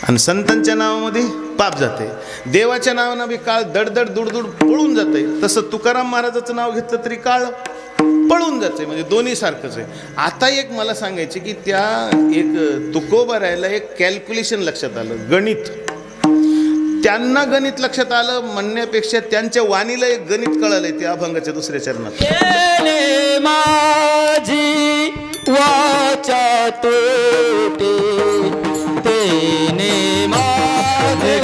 आणि संतांच्या नावामध्ये पाप जाते. देवाच्या नावानं बी काळ दडदड दुडदुड पळून जाते, तसं तुकाराम महाराजाचं नाव घेतलं तरी काळ पळून जाते. म्हणजे दोन्ही सारखंच आहे. आता एक मला सांगायचे की त्या एक तुकोबारायला एक कॅल्क्युलेशन लक्षात आलं, गणित. त्यांना गणित लक्षात आलं म्हणण्यापेक्षा त्यांच्या वाणीला एक गणित कळालंय त्या अभंगाच्या दुसऱ्या चरणात. माझी वाचा तोटे तेने माझे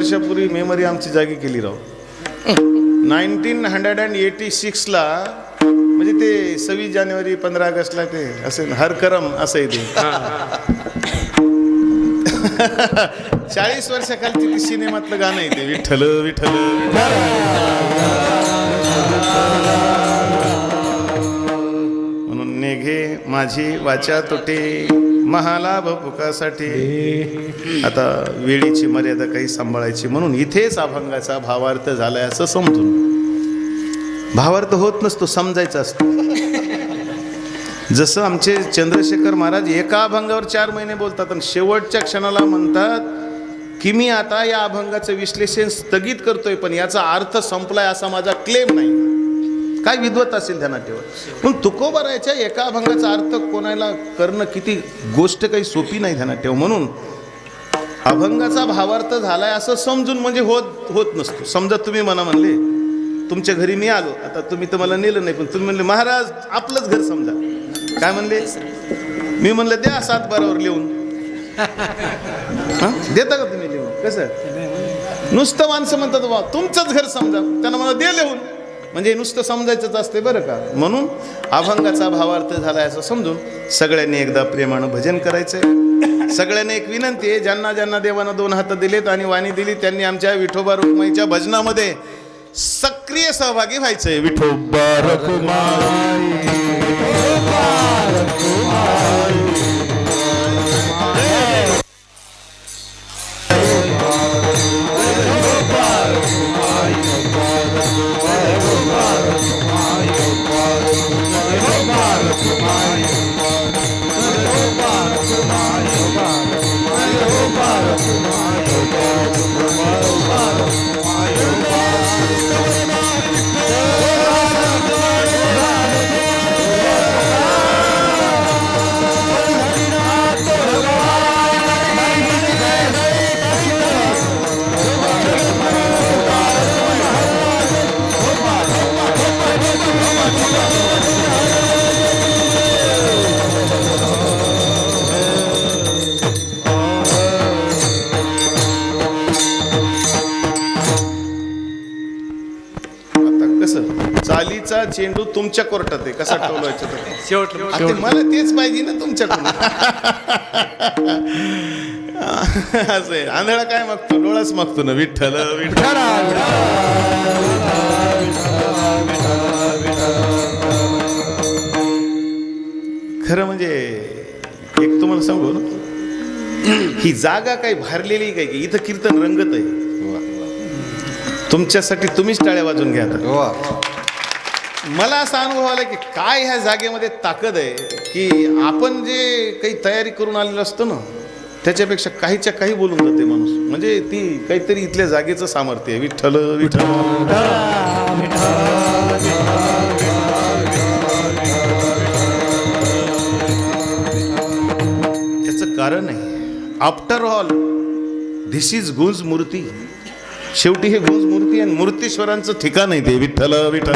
वर्षापूर्वी मेमरी आमची जागी केली राव. 1986ला म्हणजे ते 26 जानेवारी 15 ऑगस्टला ते असे हर करम असं आहे ते. 40 वर्षाखालची ती सिनेमातलं गाणं आहे ते, विठ्ठल विठ्ठल. म्हणून नेघे माझी वाचा तुटे महालाभ भुकासाठी. आता वेळीची मर्यादा काही सांभाळायची म्हणून इथेच अभंगाचा भावार्थ झालाय असं समजून. भावार्थ होत नसतो, समजायचा असतो. जसं आमचे चंद्रशेखर महाराज एका अभंगावर 4 महिने बोलतात आणि शेवटच्या क्षणाला म्हणतात की मी आता या अभंगाचं विश्लेषण स्थगित करतोय, पण याचा अर्थ संपलाय असा माझा क्लेम नाही. काय विद्वत असेल ध्यानात ठेवा. पण तुकोबारायच्या एका अभंगाचा अर्थ कोणाला करणं किती गोष्ट काही सोपी नाही, ध्यानात ठेवा. म्हणून अभंगाचा भावार्थ झालाय असं समजून म्हणजे होत नसतो. समजा तुम्ही मला म्हणले तुमच्या घरी मी आलो, आता तुम्ही तर मला नेलं नाही, पण तुम्ही म्हणले महाराज आपलंच घर समजा. काय म्हणले? मी म्हणलं द्या 7-12वर लिहून. देता का तुम्ही लिहून? कसं नुसतं माणसं म्हणतात बा तुमचंच घर समजा, त्यांना मला दे लिहून. म्हणजे नुसतं समजायचंच असते बरं का. म्हणून अभंगाचा भावार्थ झालाय असं समजून सगळ्यांनी एकदा प्रेमानं भजन करायचंय. सगळ्यांनी एक विनंती आहे, ज्यांना ज्यांना देवानं 2 हात दिलेत आणि वाणी दिली त्यांनी आमच्या विठोबा रुक्माईच्या भजनामध्ये सक्रिय सहभागी व्हायचंय. विठोबा रुक्माई चालीचा चेंडू तुमच्या कोर्टात आहे, कसा टोलवायचा शेवट मला तेच पाहिजे ना तुमच्याकडून. असं आहे. आंधळा काय मागतो? डोळाच मागतो ना. विठ्ठल विठ्ठल. खरं म्हणजे एक तुम्हाला सांगू ना, ही जागा काही भरलेली काय की इथं कीर्तन रंगत आहे. तुमच्यासाठी तुम्हीच टाळ्या वाजून घ्या. मला असा अनुभव आला की काय ह्या जागेमध्ये ताकद आहे की आपण जे काही तयारी करून आलेलो असतो ना त्याच्यापेक्षा काहीच्या काही बोलून जाते माणूस. म्हणजे ती काहीतरी इथल्या जागेचं सामर्थ्य आहे. विठ्ठल विठ्ठल. त्याचं कारण आहे, आफ्टर ऑल धिस इज गुंज मूर्ती. शेवटी हे गुंज मूर्ती आणि मूर्तीश्वरांचं ठिकाण आहे ते. विठ्ठल विठ्ठल.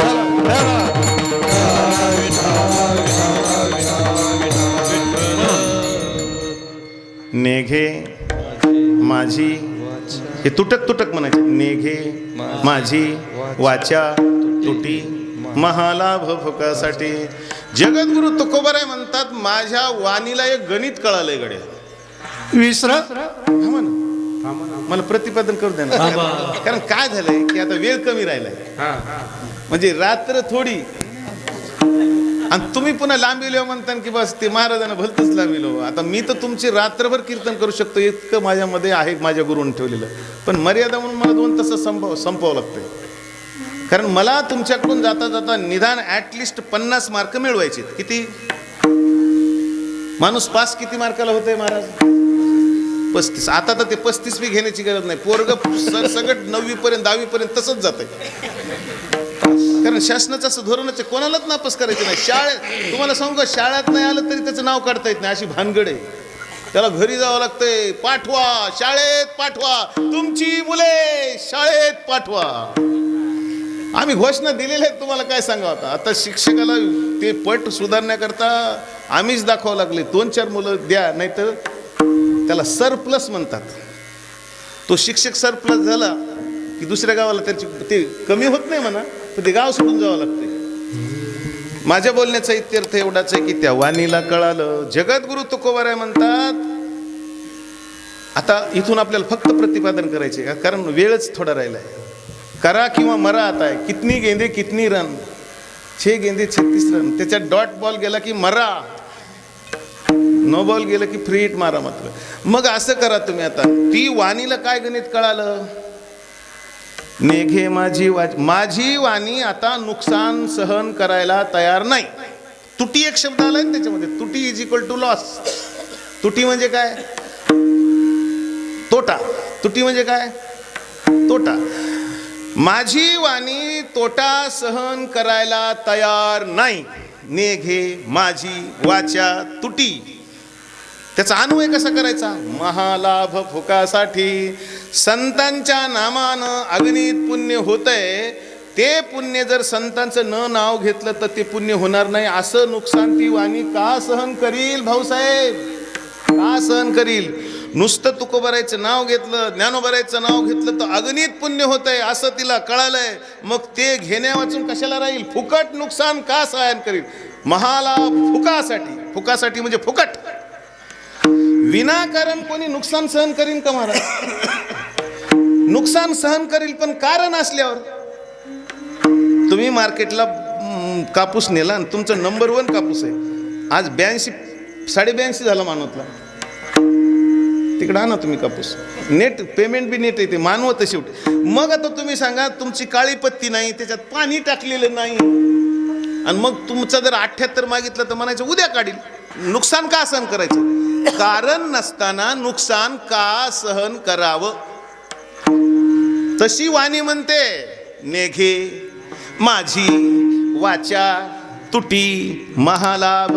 नेघे माझी, हे तुटक तुटक म्हणायचे. नेघे माझी वाचा तुटी महालाभ भुकासाठी. जगद्गुरु तुकोबाराय म्हणतात माझ्या वाणीला एक गणित कळालंय गड्या. विसरा मला प्रतिपादन करू द्या ना. कारण काय झालंय की आता वेळ कमी राहिलाय, म्हणजे रात्र थोडी आणि तुम्ही पुन्हा लांबिलो म्हणता की बस ते महाराजांना भलतच लांबिलो. आता मी तर तुमची रात्रभर कीर्तन करू शकतो इतकं माझ्यामध्ये आहे, माझ्या गुरुने ठेवलेलं. पण मर्यादा म्हणून मला 2 तास संपवावं लागतंय. कारण मला तुमच्याकडून जाता जाता निदान ॲटलिस्ट 50 मार्क मिळवायचे. किती माणूस पास किती मार्काला होतंय महाराज? 35. आता तर ते 35 बी घेण्याची गरज नाही. पोरग सरसगट 9वी पर्यंत 10वी पर्यंत तसंच जात आहे. कारण शासनाचं असं धोरणच आहे, कोणालाच नापास करायचं नाही. शाळेत तुम्हाला सांगू, शाळेत नाही आलं तरी त्याचं नाव काढता येत नाही, अशी भानगड आहे. त्याला घरी जावं लागतंय. पाठवा, शाळेत पाठवा, तुमची मुले शाळेत पाठवा. आम्ही घोषणा दिलेल्या आहेत, तुम्हाला काय सांगावं. आता शिक्षकाला ते पट सुधारण्याकरता आम्हीच दाखवावं लागले. 2-4 मुलं द्या, नाहीतर त्याला सरप्लस म्हणतात. तो शिक्षक सरप्लस झाला की दुसऱ्या गावाला त्याची ते कमी होत नाही म्हणा, पण ते गाव सोडून जावं लागते. माझ्या बोलण्याचा इत्यर्थ एवढाच आहे की त्या वाणीला कळालं. जगद्गुरु तुकोबाराय म्हणतात, आता इथून आपल्याला फक्त प्रतिपादन करायचे का, कारण वेळच थोडा राहिला आहे. करा किंवा मरा आता आहे. कितनी गेंदे कितनी रन, 6 गेंदे 36 रन. त्याच्यात डॉट बॉल गेला की मरा, नो बॉल गेलं की फ्री हिट मारा मात्र. मग असं करा तुम्ही. आता ती वाणीला काय गणित कळालं, नेघे माझी वाणी आता नुकसान सहन करायला तयार नाही. तुटी एक शब्द आलाय ना त्याच्यामध्ये, तुटी इज इक्वल टू लॉस. तुटी म्हणजे काय, तोटा. तुटी म्हणजे काय, तोटा. माझी वाणी तोटा सहन करायला तयार नाही. नेघे माझी वाचा तुटी. त्याचा अन्वय कसा करायचा, महालाभ फुकासाठी संतांच्या नामानं अगणित पुण्य होतंय. ते पुण्य जर संतांचं न नाव घेतलं तर ते पुण्य होणार नाही. असं नुकसान ती वाणी का सहन करील भाऊसाहेब, का सहन करील. नुसतं तुकोबारायचं नाव घेतलं, ज्ञानोबारायचं नाव घेतलं तर अगणित पुण्य होतंय असं तिला कळालंय. मग ते घेण्या वाचून कशाला राहील, फुकट नुकसान का सहन करील. महालाभ फुकासाठी, फुकासाठी म्हणजे फुकट. विनाकारण कोणी नुकसान सहन करीन का महाराज, नुकसान सहन करील पण कारण असल्यावर. तुम्ही मार्केटला कापूस नेला आणि तुमचं नंबर 1 कापूस आहे, आज 82 82.5 झाला मानवतला, तिकडे आणा तुम्ही कापूस. नेट पेमेंट बी नेट येते, मानवत शेवटी. मग आता तुम्ही सांगा तुमची काळी पत्ती नाही, त्याच्यात पाणी टाकलेलं नाही, आणि मग तुमचं जर 78 मागितलं तर म्हणायचं उद्या काढील. नुकसान का सहन करायचं, कारण नसताना नुकसान का सहन करावं. तशी वाणी म्हणते, नेघे माझी वाचा तुटी महालाभ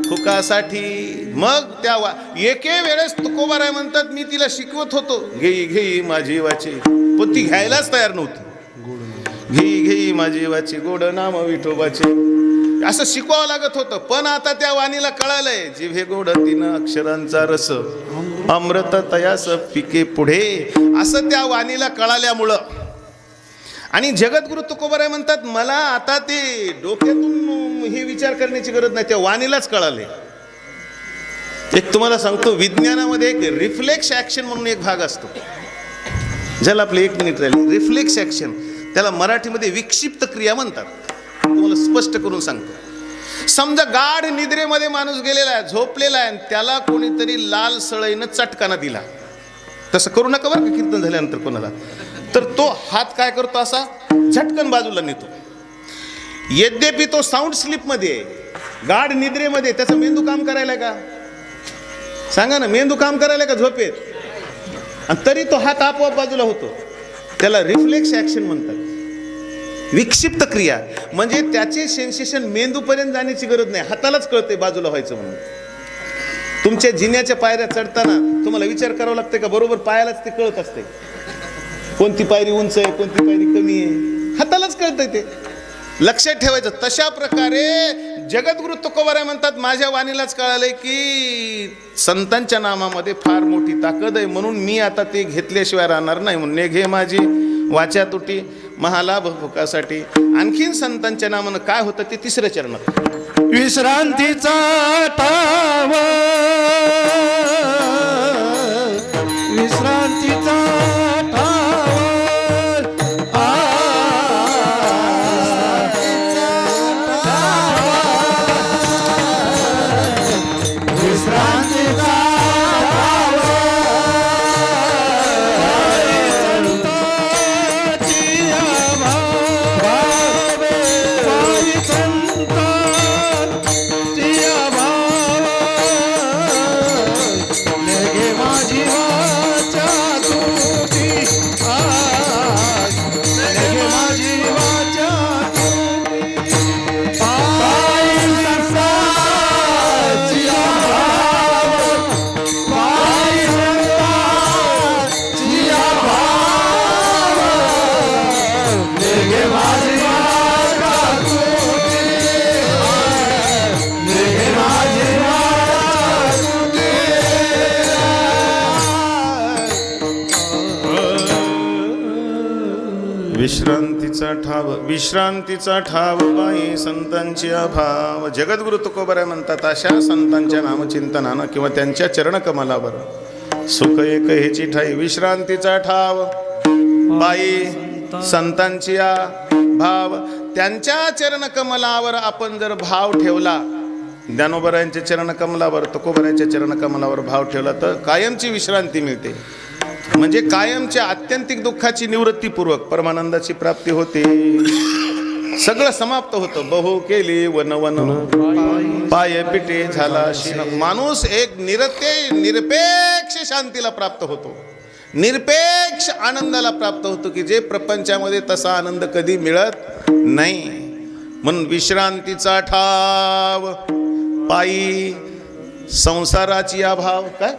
फुकासाठी. मग त्या एके वेळेस तुकोबाराय म्हणतात, मी तिला शिकवत होतो, घेई घेई माझी वाची, पण ती घ्यायलाच तयार नव्हती. घेई घेई माझी वाची गोड नाम विठोबाचे, असं शिकवावं लागत होतं. पण आता त्या वाणीला कळालंय, जिभे गोड 3 अक्षरांचा रस, अमृत तयास पिके पुढे. असं त्या वाणीला कळाल्यामुळं. आणि जगद्गुरु तुकोबाराय म्हणतात, मला आता ते डोक्यातून हे विचार करण्याची गरज नाही, त्या वाणीलाच कळाले. एक तुम्हाला सांगतो, विज्ञानामध्ये एक रिफ्लेक्स ऍक्शन म्हणून एक भाग असतो, ज्याला आपले 1 मिनिट राहिले. रिफ्लेक्स ऍक्शन, त्याला मराठीमध्ये विक्षिप्त क्रिया म्हणतात. तुम्हाला स्पष्ट करून सांगतो. समजा गाढ निद्रेमध्ये माणूस गेलेला आहे, झोपलेला आहे, त्याला कोणीतरी लाल सळईनं चटकाना दिला. तसं करू नका बरं का कीर्तन झाल्यानंतर कोणाला. तर तो हात काय करतो, असा झटकन बाजूला नेतो. यद्यपि तो साऊंड स्लीपमध्ये आहे, गाढ निद्रेमध्ये, त्याचा मेंदू काम करायला का, सांगा ना, मेंदू काम करायला का झोपेत, आणि तरी तो हात आपोआप बाजूला होतो. त्याला रिफ्लेक्स ऍक्शन म्हणतात, विक्षिप्त क्रिया. म्हणजे त्याचे सेन्सेशन मेंदूपर्यंत जाण्याची गरज नाही, हातालाच कळते बाजूला व्हायचं म्हणून. तुमच्या जिन्याच्या पायऱ्या चढताना तुम्हाला विचार करावा लागते का, बरोबर पायालाच ते कळत असते कोणती पायरी उंच आहे, कोणती पायरी कमी आहे, हातालाच कळतंय ते. लक्षात ठेवायचं. तशा प्रकारे जगद्गुरु तुकोबाराय म्हणतात, माझ्या वाणीलाच कळालंय की संतांच्या नामामध्ये फार मोठी ताकद आहे, म्हणून मी आता ते घेतल्याशिवाय राहणार नाही. म्हणून नेघे माझी वाचा तुटी महालाभ फुकासाठी. आणखीन संतांच्या नामानं काय होतं ते 3ऱ्या चरणात. विश्रांतीचा ठाव, विश्रांतीचा विश्रांतीचा ठाव पायी संतांची अभाव. जगद्गुरु तुकोबराय म्हणतात, अशा संतांच्या नामचिंतनानं किंवा त्यांच्या चरणकमलावर सुख एक हेची ठाई. विश्रांतीचा ठाव पायी संतांची भाव. त्यांच्या चरणकमलावर आपण जर भाव ठेवला, ज्ञानोबरायांच्या चरणकमलावर, तुकोबरायांच्या चरणकमलावर भाव ठेवला तर कायमची विश्रांती मिळते. म्हणजे कायमच्या आत्यंतिक दुःखाची निवृत्तीपूर्वक परमानंदाची प्राप्ती होते. सगळं समाप्त होतं. बहु केली वन वन पाय पिटे झाला शीन. माणूस एक निरपेक्ष शांतीला प्राप्त होतो, निरपेक्ष आनंदाला प्राप्त होतो की जे प्रपंचामध्ये तसा आनंद कधी मिळत नाही. म्हणून विश्रांतीचा ठाव पायी संसाराची अभाव. काय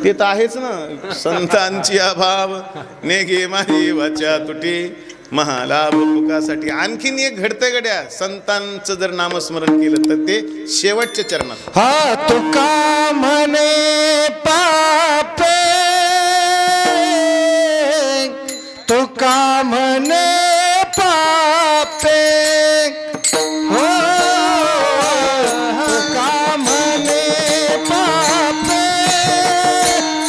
ते तर आहेच ना, संतांची अभाव नेघे माझी वाचा तुटी महालाभ फुकासाठी. आणखीन एक घडतं गड्या, संतांचं जर नामस्मरण केलं तर ते शेवटच्या चरणात. हा तुका म्हणे पापे, तुका म्हणे पापे, हो तुका म्हणे पापे,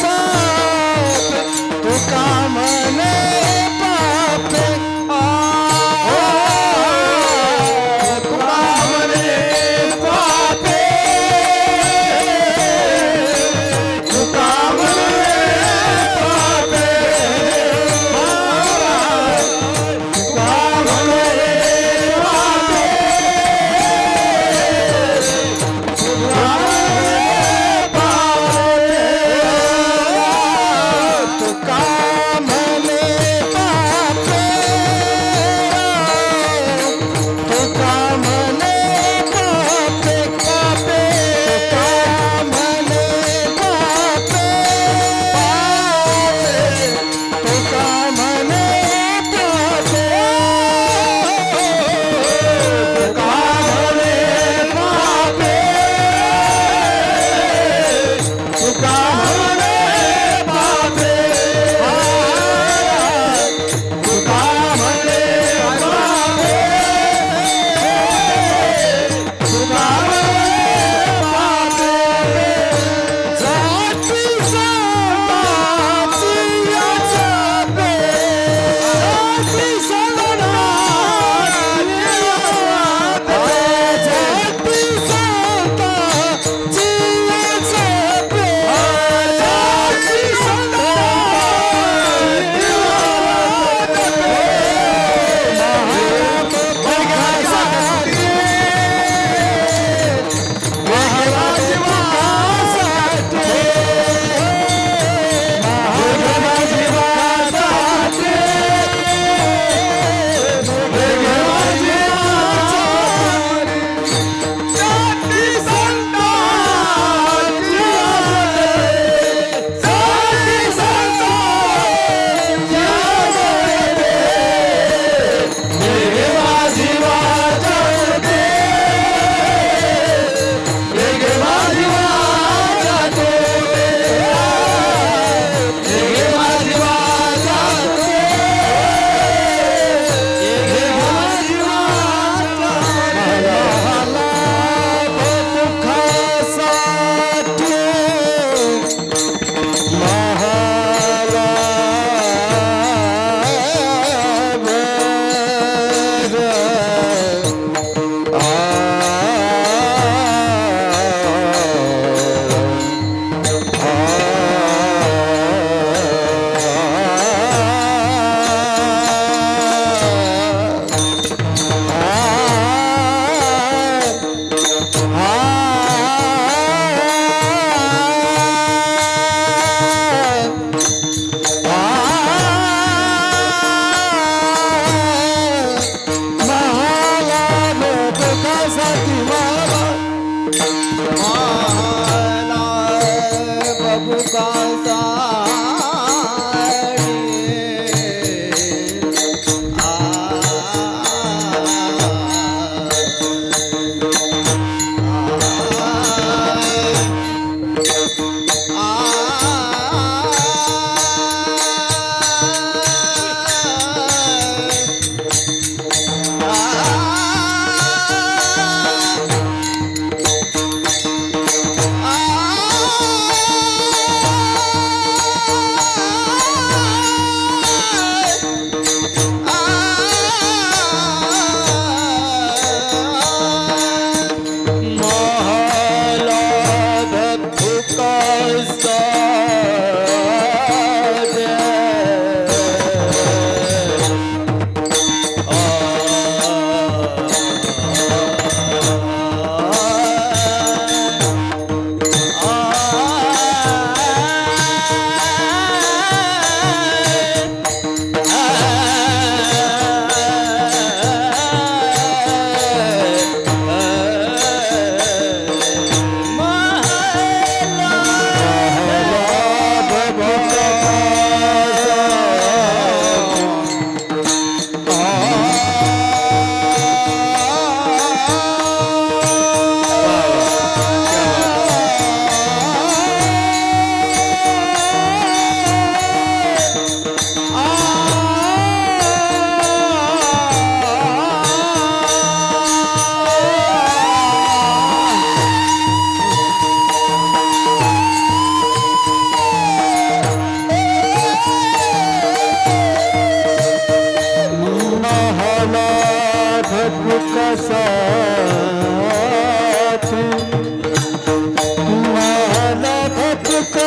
पापे तुका म्हणे पापे, हो तुका म्हणे पापे, तुका म्हणे पापे, भुकासाठी मला भुकासाठी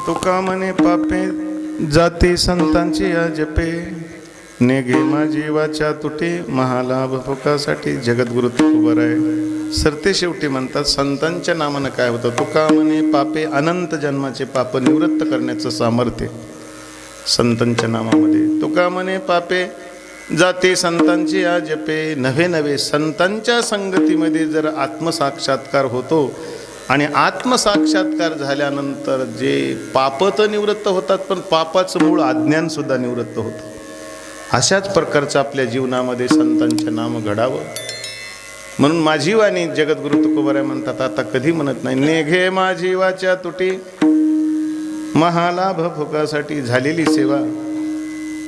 तुका म्हणे पापे जाती संतांची अजपे नेघे माझी वाचा तुटे महालाभ फुकासाठी जगद्गुरु तुकोबाराय सरते शेवटी म्हणतात संतांच्या नामानं काय होतं. तुका म्हणे पापे अनंत जन्माचे पाप निवृत्त करण्याचं सामर्थ्य संतांच्या नामामध्ये. तुका म्हणे पापे जाते संतांची अजपे नव्हे नव्हे संतांच्या संगतीमध्ये जर आत्मसाक्षात्कार होतो आणि आत्मसाक्षात्कार झाल्यानंतर जे पाप तर निवृत्त होतात पण पापाचं मूळ अज्ञान सुद्धा निवृत्त होतं. अशाच प्रकारचं आपल्या जीवनामध्ये संतांचे नाम घडावं म्हणून माझी वाणी जगद्गुरु तुकोबाराय म्हणतात. आता कधी म्हणत नाही नेघे माझी वाचा तुटी महालाभ फुकासाठी झालेली सेवा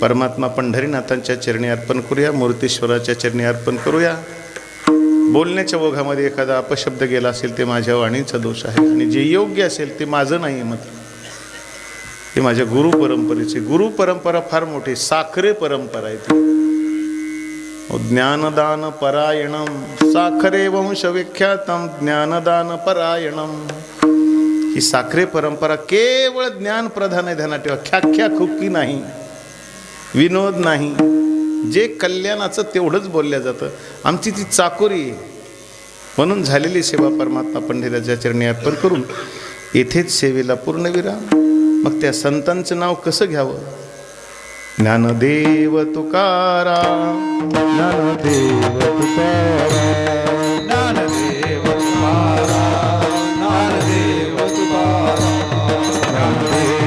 परमात्मा पंढरीनाथांच्या चरणी अर्पण करूया, मूर्तीश्वराच्या चरणी अर्पण करूया. बोलण्याच्या ओघामध्ये एखादा अपशब्द गेला असेल ते माझ्या वाणीचा दोष आहे आणि जे योग्य असेल ते माझं नाही आहे. मात्र हे माझ्या गुरु परंपरेचे गुरु परंपरा फार मोठी साखरे परंपरा आहे ती. ज्ञानदान परायणम साखरे वंश विख्यातम ज्ञानदान परायणम. ही साखरे परंपरा केवळ ज्ञान प्रधान आहे. ध्यानात ठेवा. ख्याख्या खुक्की नाही, विनोद नाही, जे कल्याणाचं तेवढंच बोलल्या जातं. आमची ती चाकोरी म्हणून झालेली सेवा परमात्मा पंढरीच्या चरणी अर्पण करून येथेच सेवेला पूर्णविराम. मग त्या संतांचं नाव कसं घ्यावं. ज्ञानदेव तुकाराम ज्ञानदेव तुकाराम ज्ञानदेव तुकाराम ज्ञानदेव तुकाराम ज्ञानदेव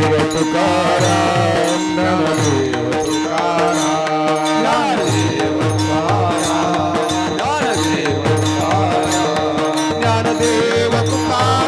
तुकाराम ज्ञानदेव तुकाराम ज्ञानदेव तुकाराम ज्ञानदेव तुकाराम ज्ञानदेव तुकाराम ज्ञानदेव तुकाराम